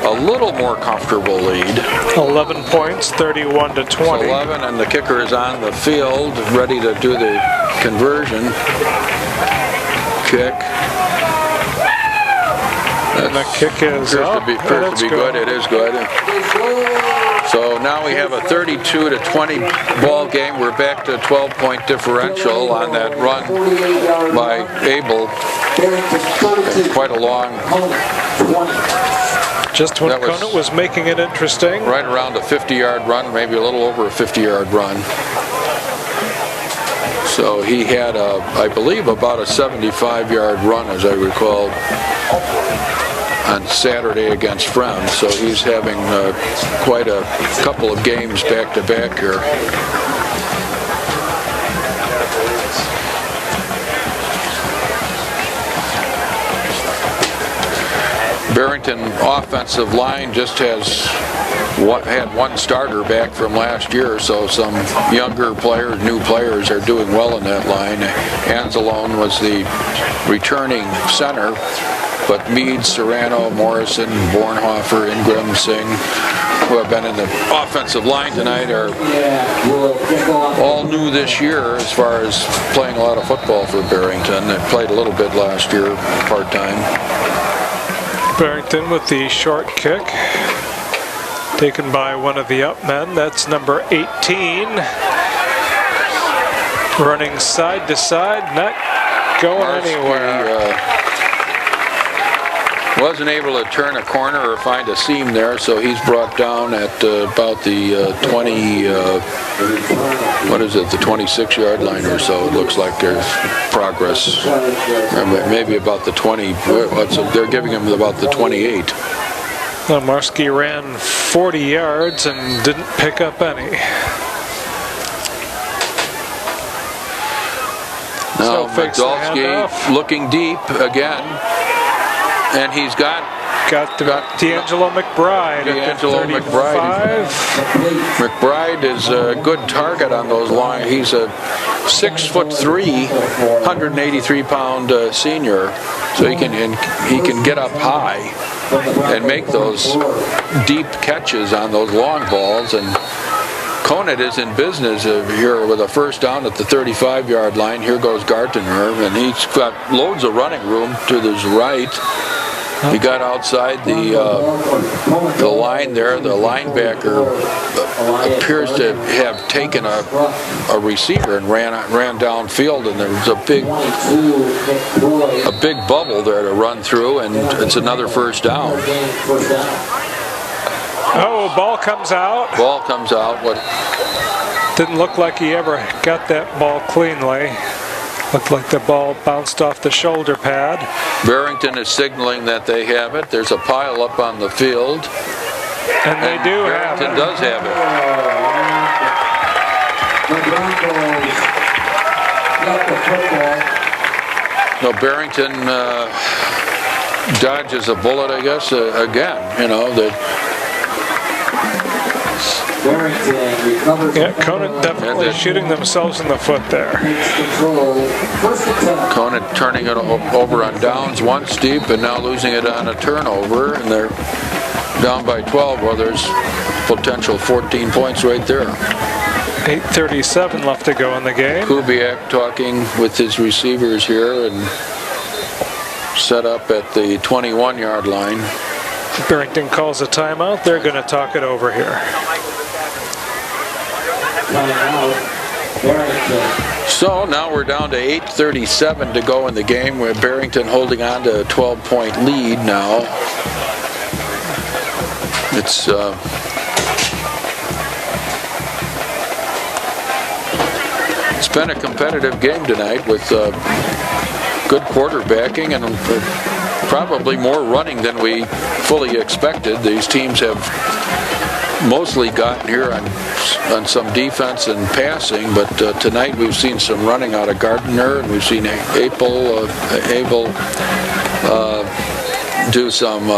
a little more comfortable lead. 11 points, 31-20. 11, and the kicker is on the field, ready to do the conversion kick. And the kick is up. Appears to be good. It is good. So now we have a 32-20 ball game. We're back to a 12-point differential on that run by Abel. And quite a long, just when that was- Conant was making it interesting. right around a 50-yard run, maybe a little over a 50-yard run. So he had, I believe, about a 75-yard run, as I recall, on Saturday against Friends. So he's having quite a couple of games back-to-back here. Barrington offensive line just had one starter back from last year, so some younger players, new players are doing well in that line. Anzalone was the returning center, but Meade, Serrano, Morrison, Bornhofer, Ingram, Singh, who have been in the offensive line tonight, are all new this year as far as playing a lot of football for Barrington. They played a little bit last year, part-time. Barrington with the short kick, taken by one of the up men. That's number 18. Running side to side, not going anywhere. Wasn't able to turn a corner or find a seam there, so he's brought down at about the 20, what is it, the 26-yard line or so. It looks like there's progress. Or maybe about the 20, they're giving him about the 28. Marski ran 40 yards and didn't pick up any. Now fakes the handoff. Magdalski looking deep again. And he's got D'Angelo McBride. D'Angelo at the 35. McBride is a good target on those lines. He's a 6'3", 183-pound senior, so he can get up high and make those deep catches on those long balls. And Conant is in business here with a first down at the 35-yard line. Here goes Gartner, and he's got loads of running room to his right. He got outside the line there. The linebacker appears to have taken a receiver and ran downfield, and there was a big bubble there to run through, and it's another first down. Oh, ball comes out. Ball comes out. What? Didn't look like he ever got that ball cleanly. Looked like the ball bounced off the shoulder pad. Barrington is signaling that they have it. There's a pile up on the field. And they do have Barrington it. does have it. The Broncos got the football. No, Barrington dodges a bullet, I guess, again. You know, that Barrington recovers. Yeah, Conant definitely shooting themselves in the foot there. Takes control. First and 10. Conant turning it over on downs once deep and now losing it on a turnover, and they're down by 12. Well, there's potential 14 points right there. 8:37 left to go in the game. Kubiak talking with his receivers here and set up at the 21-yard line. Barrington calls a timeout. They're going to talk it over here. Timeout. Barrington. So now we're down to 8:37 to go in the game, with Barrington holding on to a 12-point lead now. It's been a competitive game tonight with good quarterbacking and probably more running than we fully expected. These teams have mostly gotten here on some defense and passing, but tonight we've seen some running out of Gardner, and we've seen Abel do some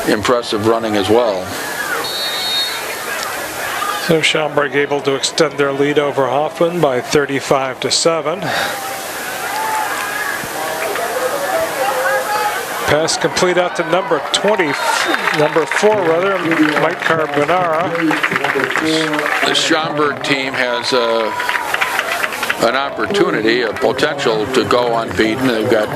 impressive running as well. So Schaumburg able to extend their lead over Hoffman by 35-7. Pass complete out to number 4 rather, Mike Carbonara. The Schaumburg team has an opportunity, a potential to go unbeaten. They've got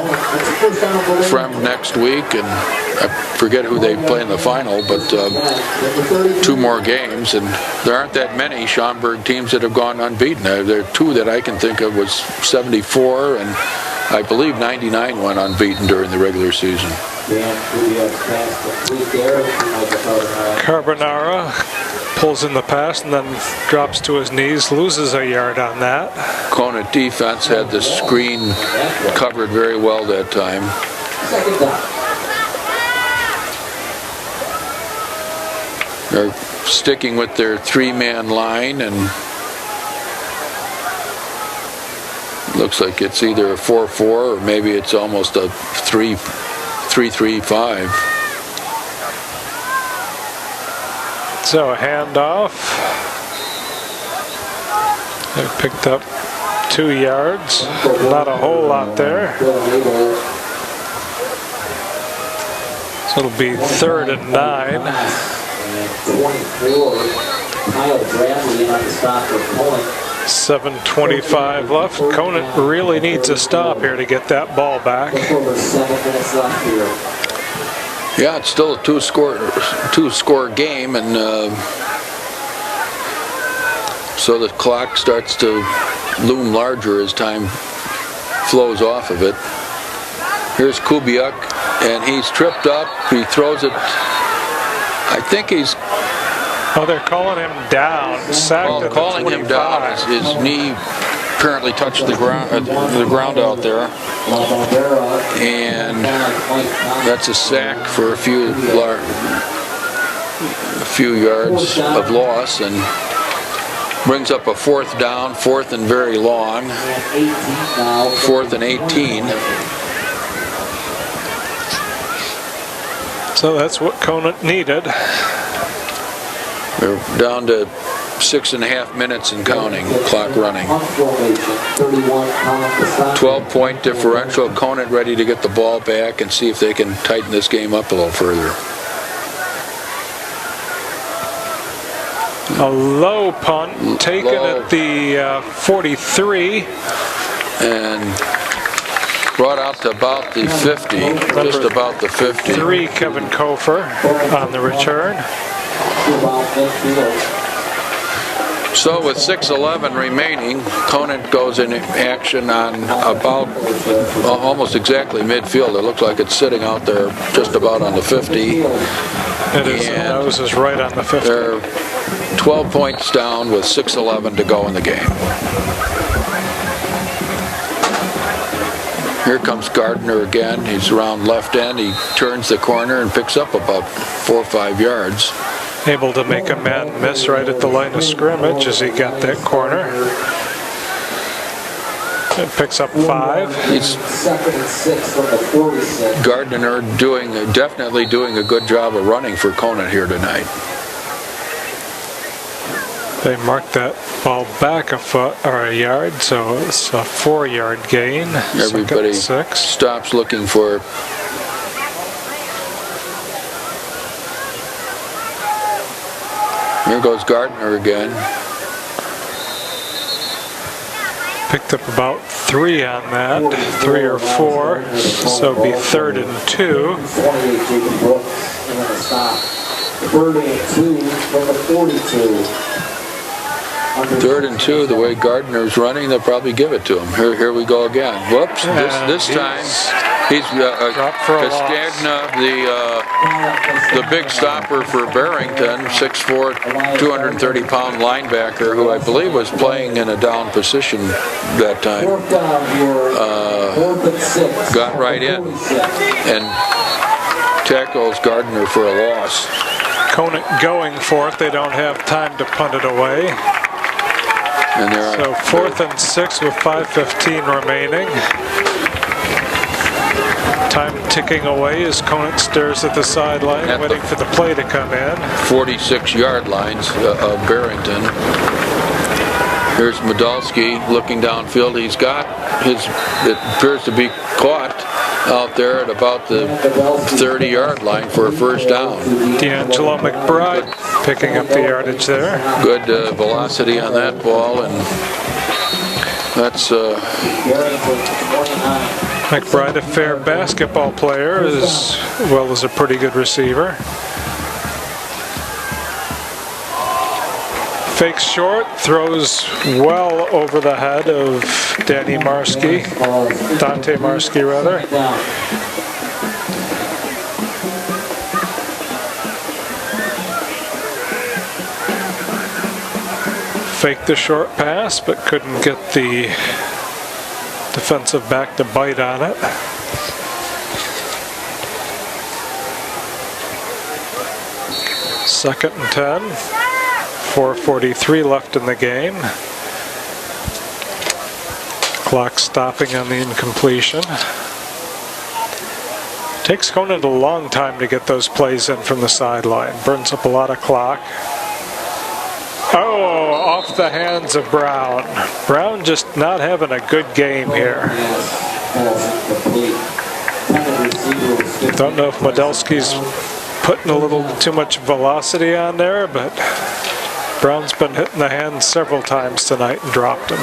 Frem next week, and I forget who they play in the final, but 2 more games, and there aren't that many Schaumburg teams that have gone unbeaten. There are 2 that I can think of, was 74, and I believe 99 went unbeaten during the regular season. Carbonara pulls in the pass and then drops to his knees, loses a yard on that. Conant defense had the screen covered very well that time. They're sticking with their 3-man line, and looks like it's either a 4-4 or maybe it's almost a 3-3-5. So a handoff. They picked up 2 yards. Not a whole lot there. So it'll be 3rd and 9. 24. Kyle Bradley on the stop for Conant. 7:25 left. Conant really needs a stop here to get that ball back. Over 7 minutes left here. Yeah, it's still a two-score game, and so the clock starts to loom larger as time flows off of it. Here's Kubiak, and he's tripped up. He throws it. I think he's. Oh, they're calling him down. Sacked at the calling him down. 25. His knee apparently touched the ground out there, and that's a sack for a few yards of loss, and brings up a 4th down, 4th and very long, 4th and 18. So that's what Conant needed. We're down to 6.5 minutes and counting, clock running. 12-point differential. Conant ready to get the ball back and see if they can tighten this game up a little further. A low punt taken at the 43. And brought out to about the 50, just about the 50. 3, Kevin Kofer on the return. So with 6:11 remaining, Conant goes in action on about almost exactly midfield. It looks like it's sitting out there just about on the 50. It is. The nose is right on the 50. They're 12 points down with 6:11 to go in the game. Here comes Gardner again. He's around left end. He turns the corner and picks up about 4 or 5 yards. Able to make a man miss right at the line of scrimmage as he got that corner. It picks up 5. He's Second and 6 from the 46. Gardner definitely doing a good job of running for Conant here tonight. They marked that ball back a foot or a yard, so it's a 4-yard gain. Everybody Second and 6. stops looking for. Here goes Gardner again. Picked up about 3 on that, 3 or 4, so it'll be 3rd and 2. 28 Jacob Brooks, and then a stop. 3rd and 2 from the 42. 3rd and 2, the way Gardner's running, they'll probably give it to him. Here we go again. Whoops! This time he's Castagna, the big stopper for Barrington, 6'4", 230-pound linebacker, who I believe was playing in a down position that time. Got right in and tackles Gardner for a loss. Conant going for it. They don't have time to punt it away. And So 4th and 6 with 5:15 remaining. Time ticking away as Conant stares at the sideline, waiting for the play to come in. 46-yard lines of Barrington. Here's Medalski looking downfield. He's got it appears to be caught out there at about the 30-yard line for a first down. D'Angelo McBride picking up the yardage there. Good velocity on that ball, and that's McBride, a fair basketball player as well as a pretty good receiver. Fakes short, throws well over the head of Dante Marsky rather. Faked the short pass, but couldn't get the defensive back to bite on it. Second and 10. 4:43 left in the game. Clock stopping on the incompletion. Takes Conant a long time to get those plays in from the sideline. Burns up a lot of clock. Oh, off the hands of Brown. Brown just not having a good game here. Don't know if Medalski's putting a little too much velocity on there, but Brown's been hitting the hands several times tonight and dropped him.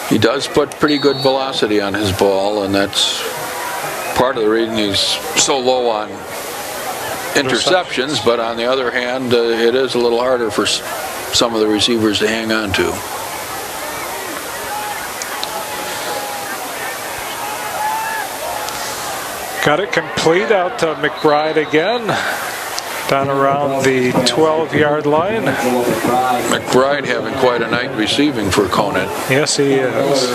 he does put pretty good velocity on his ball, and that's part of the reason he's so low on interceptions. But on the other hand, it is a little harder for some of the receivers to hang on to. Got it complete out to McBride again, down around the 12-yard line. McBride having quite a night receiving for Conant. Yes, he is.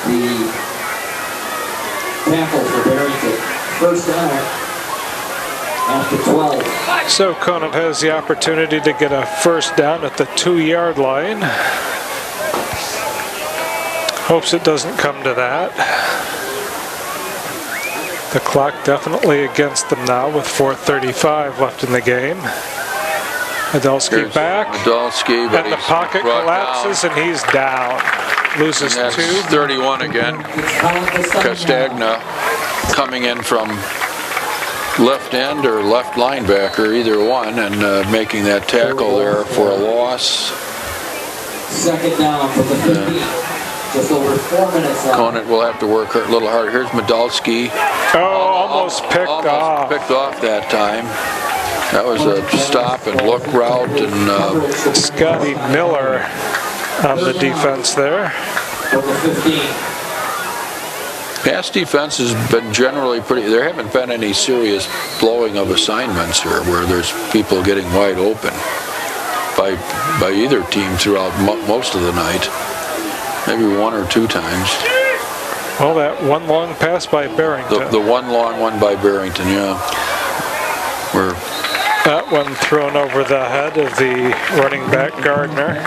The tackle for Barrington. First down after 12. So Conant has the opportunity to get a first down at the 2-yard line. Hopes it doesn't come to that. The clock definitely against them now with 4:35 left in the game. Medalski back. Medalski, but and the pocket collapses and he's down. Loses and that's 2. 31 again. Castagna coming in from left end or left linebacker, either one, and making that tackle there for a loss. Second down from the 15. Just over 4 minutes left. Conant will have to work a little harder. Here's Medalski. Almost picked off. Picked off that time. That was a stop and look route, and Scotty Miller on the defense there. From the 15. pass defense has been generally pretty. There haven't been any serious blowing of assignments here where there's people getting wide open by either team throughout most of the night. Maybe 1 or 2 times. Well, that one long pass by Barrington. The one long one by Barrington, yeah. Where that one thrown over the head of the running back Gardner.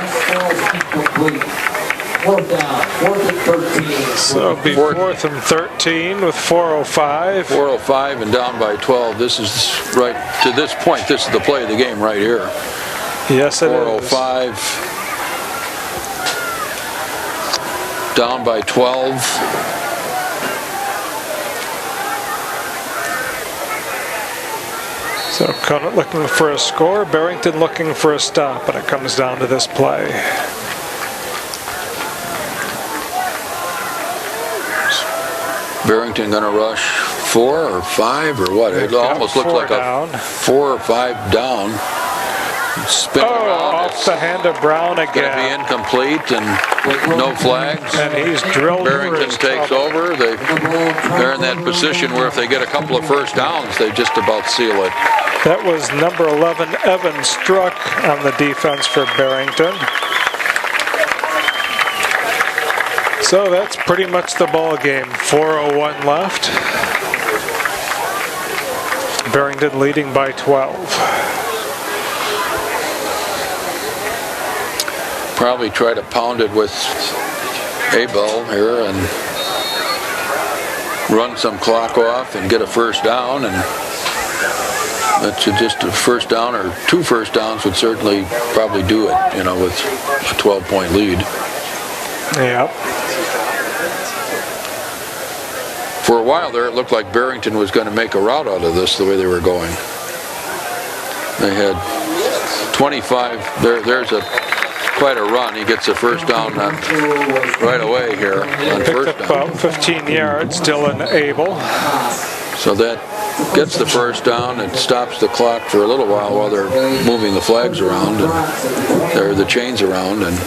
Fourth down, 4th and 13. So it'll be 4th and 13 with 4:05. 4:05 and down by 12. This is right to this point. This is the play of the game right here. Yes, it is. 4:05. Down by 12. So Conant looking for a score, Barrington looking for a stop, and it comes down to this play. Barrington going to rush 4 or 5 or what? It almost looks like down. a 4 or 5 down. Spin around. Off the hand of Brown Going to be again. incomplete and no flags. And he's drilled. Barrington takes over. They're in that position where if they get a couple of first downs, they just about seal it. That was number 11, Evan Struck, on the defense for Barrington. So that's pretty much the ball game. 4:01 left. Barrington leading by 12. Probably try to pound it with Abel here and run some clock off and get a first down, and that should just a first down or 2 first downs would certainly probably do it, you know, with a 12-point lead. Yeah. For a while there, it looked like Barrington was going to make a route out of this the way they were going. They had 25. There's quite a run. He gets a first down right away here on first down. About 15 yards, Dylan Abel. So that gets the first down and stops the clock for a little while they're moving the flags around and the chains around. And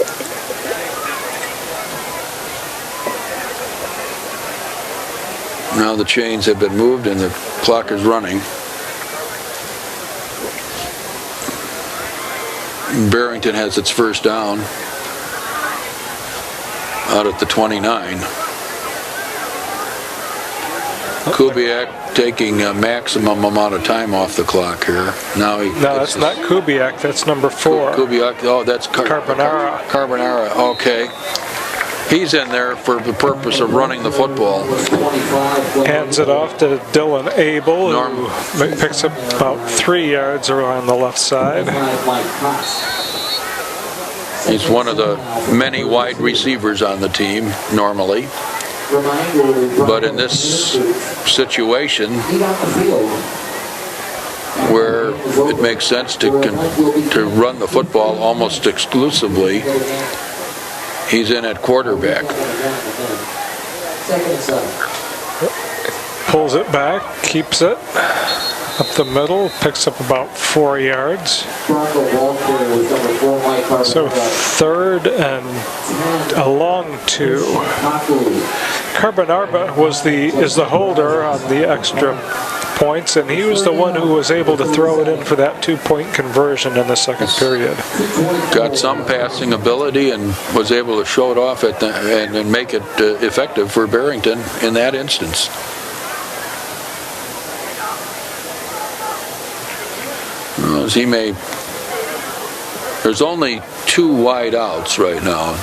now the chains have been moved and the clock is running. Barrington has its first down out at the 29. Kubiak taking a maximum amount of time off the clock here. Now he. No, that's not Kubiak. That's number 4. Kubiak. Oh, that's Carbonara. Carbonara. Okay. He's in there for the purpose of running the football. Hands it off to Dylan Abel, who picks up about 3 yards around the left side. He's one of the many wide receivers on the team normally. But in this situation, where it makes sense to run the football almost exclusively, he's in at quarterback. Pulls it back, keeps it up the middle, picks up about 4 yards. So 3rd and a long 2. Carbonara is the holder on the extra points, and he was the one who was able to throw it in for that 2-point conversion in the second period. Got some passing ability and was able to show it off and make it effective for Barrington in that instance. As he may, there's only 2 wide outs right now.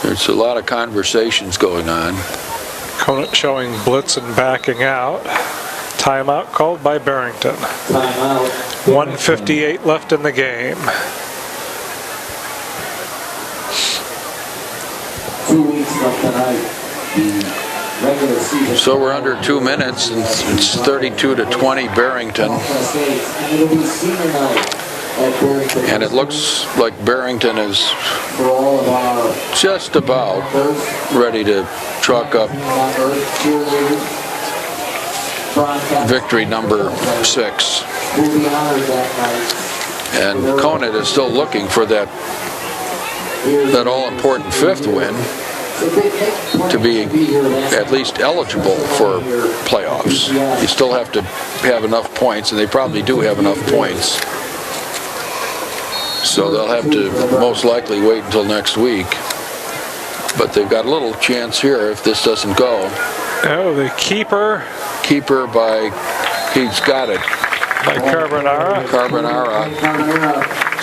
There's a lot of conversations going on. Conant showing blitz and backing out. Timeout called by Barrington. 1:58 left in the game. 2 weeks from tonight, the regular season. So we're under 2 minutes, and it's 32-20 Barrington. And it looks like Barrington is just about ready to chalk up victory number 6. And Conant is still looking for that all-important 5th win to be at least eligible for playoffs. You still have to have enough points, and they probably do have enough points. So they'll have to most likely wait until next week. but they've got a little chance here if this doesn't go. Oh, the keeper. Keeper by, he's got it. By Carbonara. Carbonara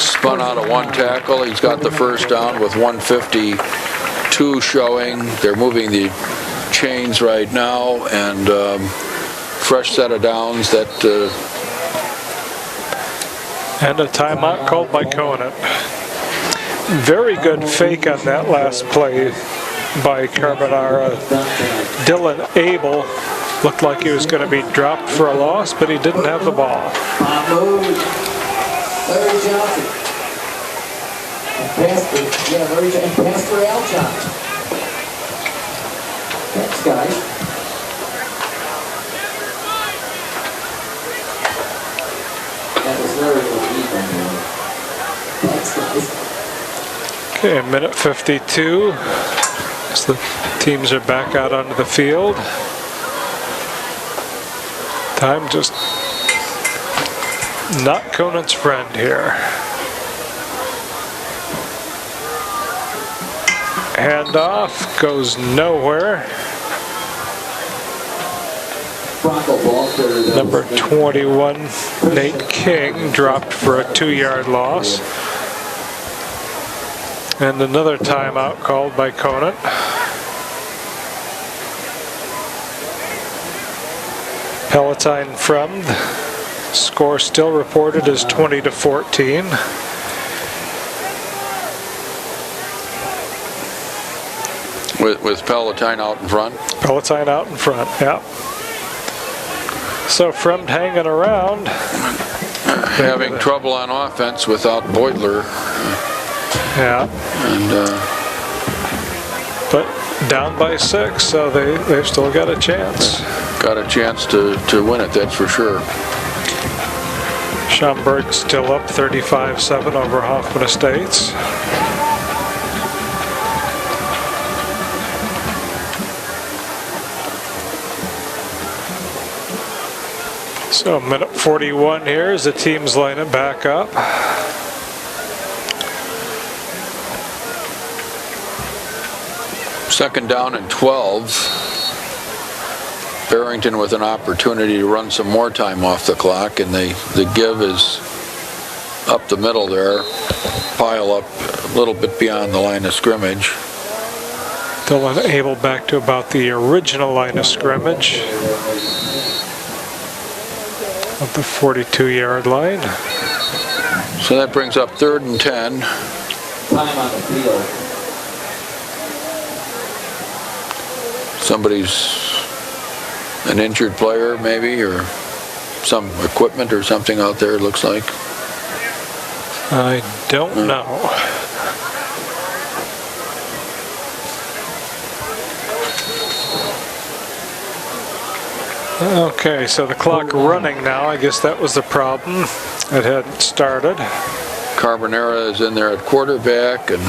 spun out of one tackle. He's got the first down with 1:52 showing. They're moving the chains right now, and fresh set of downs. That and a timeout called by Conant. Very good fake on that last play by Carbonara. Dylan Abel looked like he was going to be dropped for a loss, but he didn't have the ball. Larry Johnson. And Pastor Al Johnson. Thanks, guys. That was Larry O'Keefe. Thanks, guys. Okay, minute 52. As the teams are back out onto the field. Time just not Conant's friend here. Handoff goes nowhere. Number 21, Nate King, dropped for a 2-yard loss. And another timeout called by Conant. Palatine from. Score still reported as 20-14. with Palatine out in front. Palatine out in front, yeah. So Fremd hanging around. Having trouble on offense without Beutler. Yeah. And but down by 6, so they've still got a chance. Got a chance to win it, that's for sure. Schaumburg still up 35-7 over Hoffman Estates. So minute 41 here as the teams line it back up. Second down and 12. Barrington with an opportunity to run some more time off the clock, and the give is up the middle there, pile up a little bit beyond the line of scrimmage. Dylan Abel back to about the original line of scrimmage of the 42-yard line. So that brings up 3rd and 10. Time on the field. Somebody's an injured player maybe, or some equipment or something out there, it looks like. I don't know. Okay, so the clock running now. I guess that was the problem. It hadn't started. Carbonara is in there at quarterback, and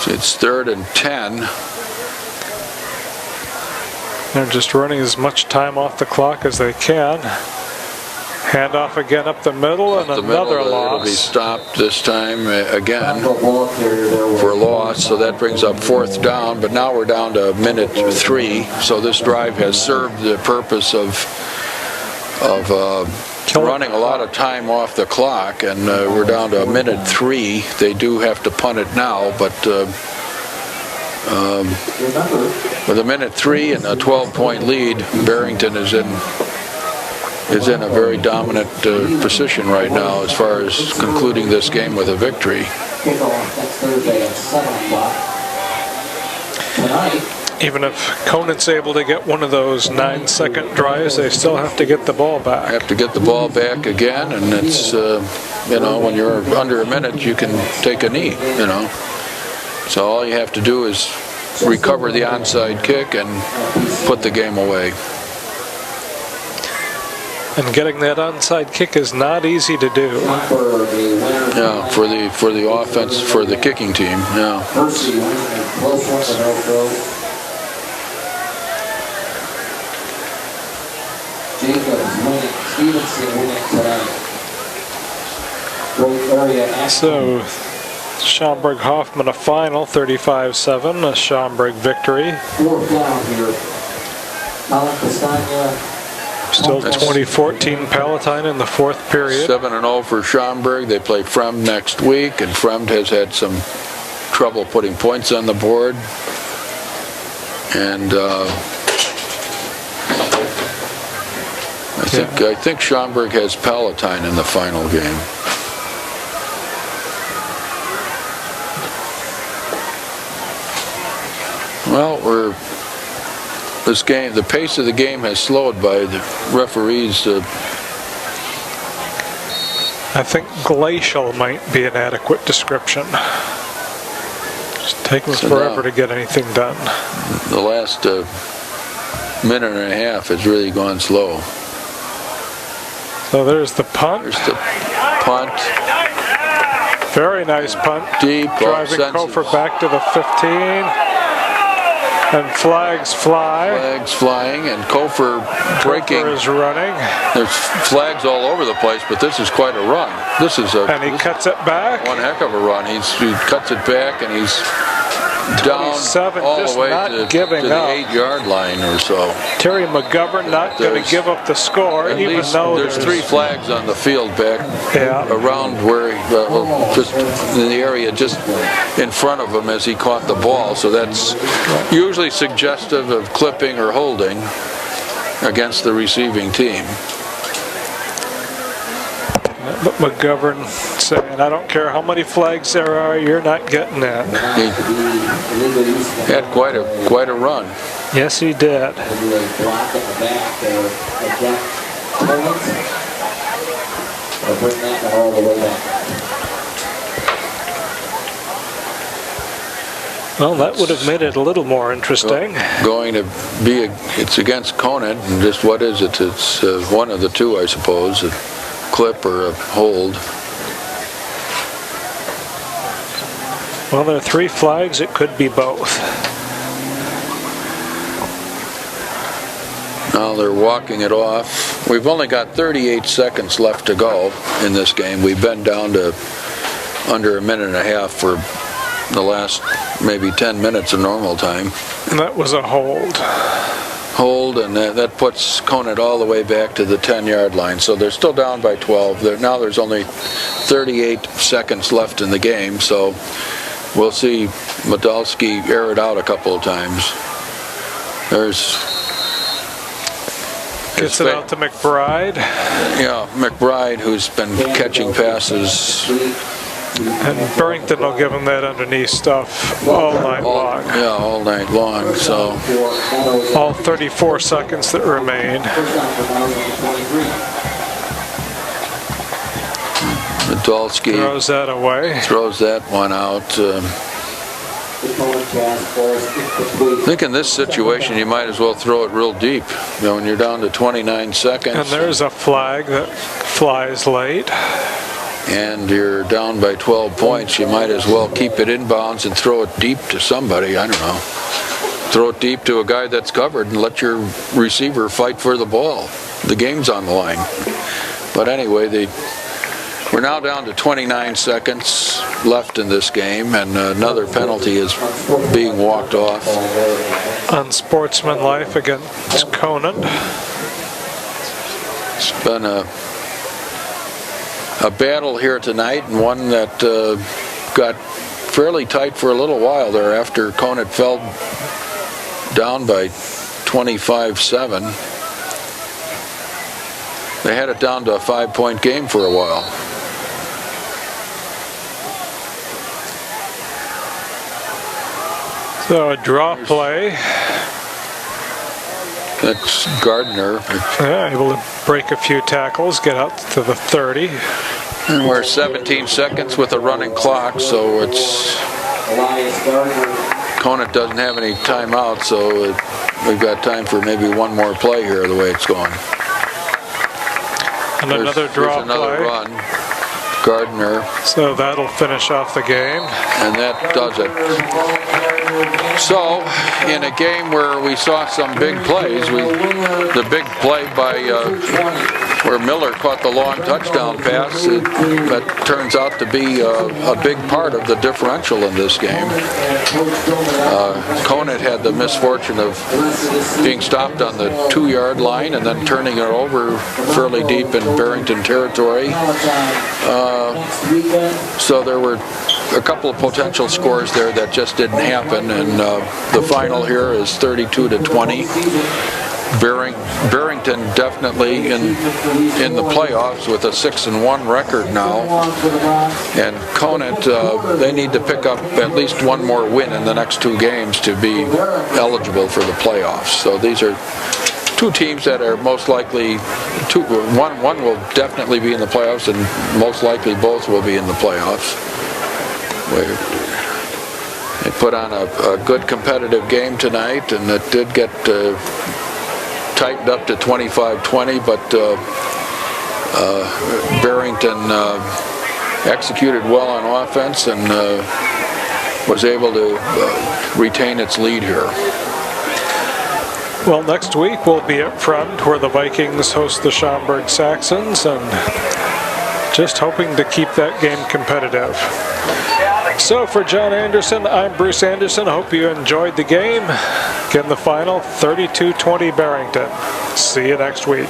it's 3rd and 10. They're just running as much time off the clock as they can. Handoff again up the middle, and another loss. It'll be stopped this time again for a loss, so that brings up 4th down, but now we're down to minute 3, so this drive has served the purpose of running a lot of time off the clock, and we're down to minute 3. They do have to punt it now, but with a minute 3 and a 12-point lead, Barrington is in a very dominant position right now as far as concluding this game with a victory. Even if Conant's able to get one of those 9-second drives, they still have to get the ball back. Have to get the ball back again, and it's, you know, when you're under a minute, you can take a knee, you know. So all you have to do is recover the onside kick and put the game away. And getting that onside kick is not easy to do. Yeah, for the offense, for the kicking team. Yeah. So Schaumburg Hoffman a final, 35-7, a Schaumburg victory. Fourth down here. Alan Castagna. Still 2014 Palatine in the fourth period. 7-0 for Schaumburg. They play Fremd next week, and Fremd has had some trouble putting points on the board. And I think Schaumburg has Palatine in the final game. Well, the pace of the game has slowed by the referees. I think glacial might be an adequate description. It's taking forever to get anything done. The last minute and a half has really gone slow. So there's the punt. There's the punt. Very nice punt. Deep. Driving Kofor back to the 15. And flags fly. Flags flying, and Kofor breaking. Kofor is running. There's flags all over the place, but this is quite a run. And he cuts it back. One heck of a run. He cuts it back, and he's down all the way to the 8-yard line or so. Terry McGovern not going to give up the score, even though there's 3 flags on the field back around where just in the area just in front of him as he caught the ball. So that's usually suggestive of clipping or holding against the receiving team. But McGovern saying, I don't care how many flags there are, you're not getting that. He had quite a run. Yes, he did. Well, that would have made it a little more interesting. Going to be, it's against Conant, and just what is it? It's one of the two, I suppose. Clip or a hold. Well, there are 3 flags. It could be both. Now they're walking it off. We've only got 38 seconds left to go in this game. We've been down to under a minute and a half for the last maybe 10 minutes of normal time. And that was a hold. And that puts Conant all the way back to the 10-yard line. So they're still down by 12. Now there's only 38 seconds left in the game, so we'll see Medalski air it out a couple of times. Gets it out to McBride. Yeah, McBride, who's been catching passes. And Barrington will give him that underneath stuff all night long. Yeah, all night long. So all 34 seconds that remain. Medalski throws that away. Throws that one out. I think in this situation you might as well throw it real deep. You know, when you're down to 29 seconds. And there's a flag that flies late. And you're down by 12 points, you might as well keep it inbounds and throw it deep to somebody. I don't know. Throw it deep to a guy that's covered and let your receiver fight for the ball. The game's on the line. But anyway, we're now down to 29 seconds left in this game, and another penalty is being walked off. Unsportsmanlike against Conant. It's been a battle here tonight, and one that got fairly tight for a little while there after Conant fell down by 25-7. They had it down to a 5-point game for a while. So a draw play. That's Gardner. Yeah, able to break a few tackles, get out to the 30. And we're 17 seconds with a running clock, so it's Conant doesn't have any timeout, so we've got time for maybe one more play here the way it's going. And another draw another play. Run. Gardner. So that'll finish off the game. And that does it. So, in a game where we saw some big plays, the big play by where Miller caught the long touchdown pass, that turns out to be a big part of the differential in this game. Conant had the misfortune of being stopped on the 2-yard line and then turning it over fairly deep in Barrington territory. So there were a couple of potential scores there that just didn't happen, and the final here is 32-20. Barrington definitely in the playoffs with a 6-1 record now, and Conant, they need to pick up at least one more win in the next 2 games to be eligible for the playoffs. So these are 2 teams that are most likely, one will definitely be in the playoffs, and most likely both will be in the playoffs. They put on a good competitive game tonight, and it did get tightened up to 25-20, but Barrington executed well on offense and was able to retain its lead here. Well, next week we'll be up front where the Vikings host the Schaumburg Saxons, and just hoping to keep that game competitive. So for John Anderson, I'm Bruce Anderson. Hope you enjoyed the game. Again, the final 32-20 Barrington. See you next week.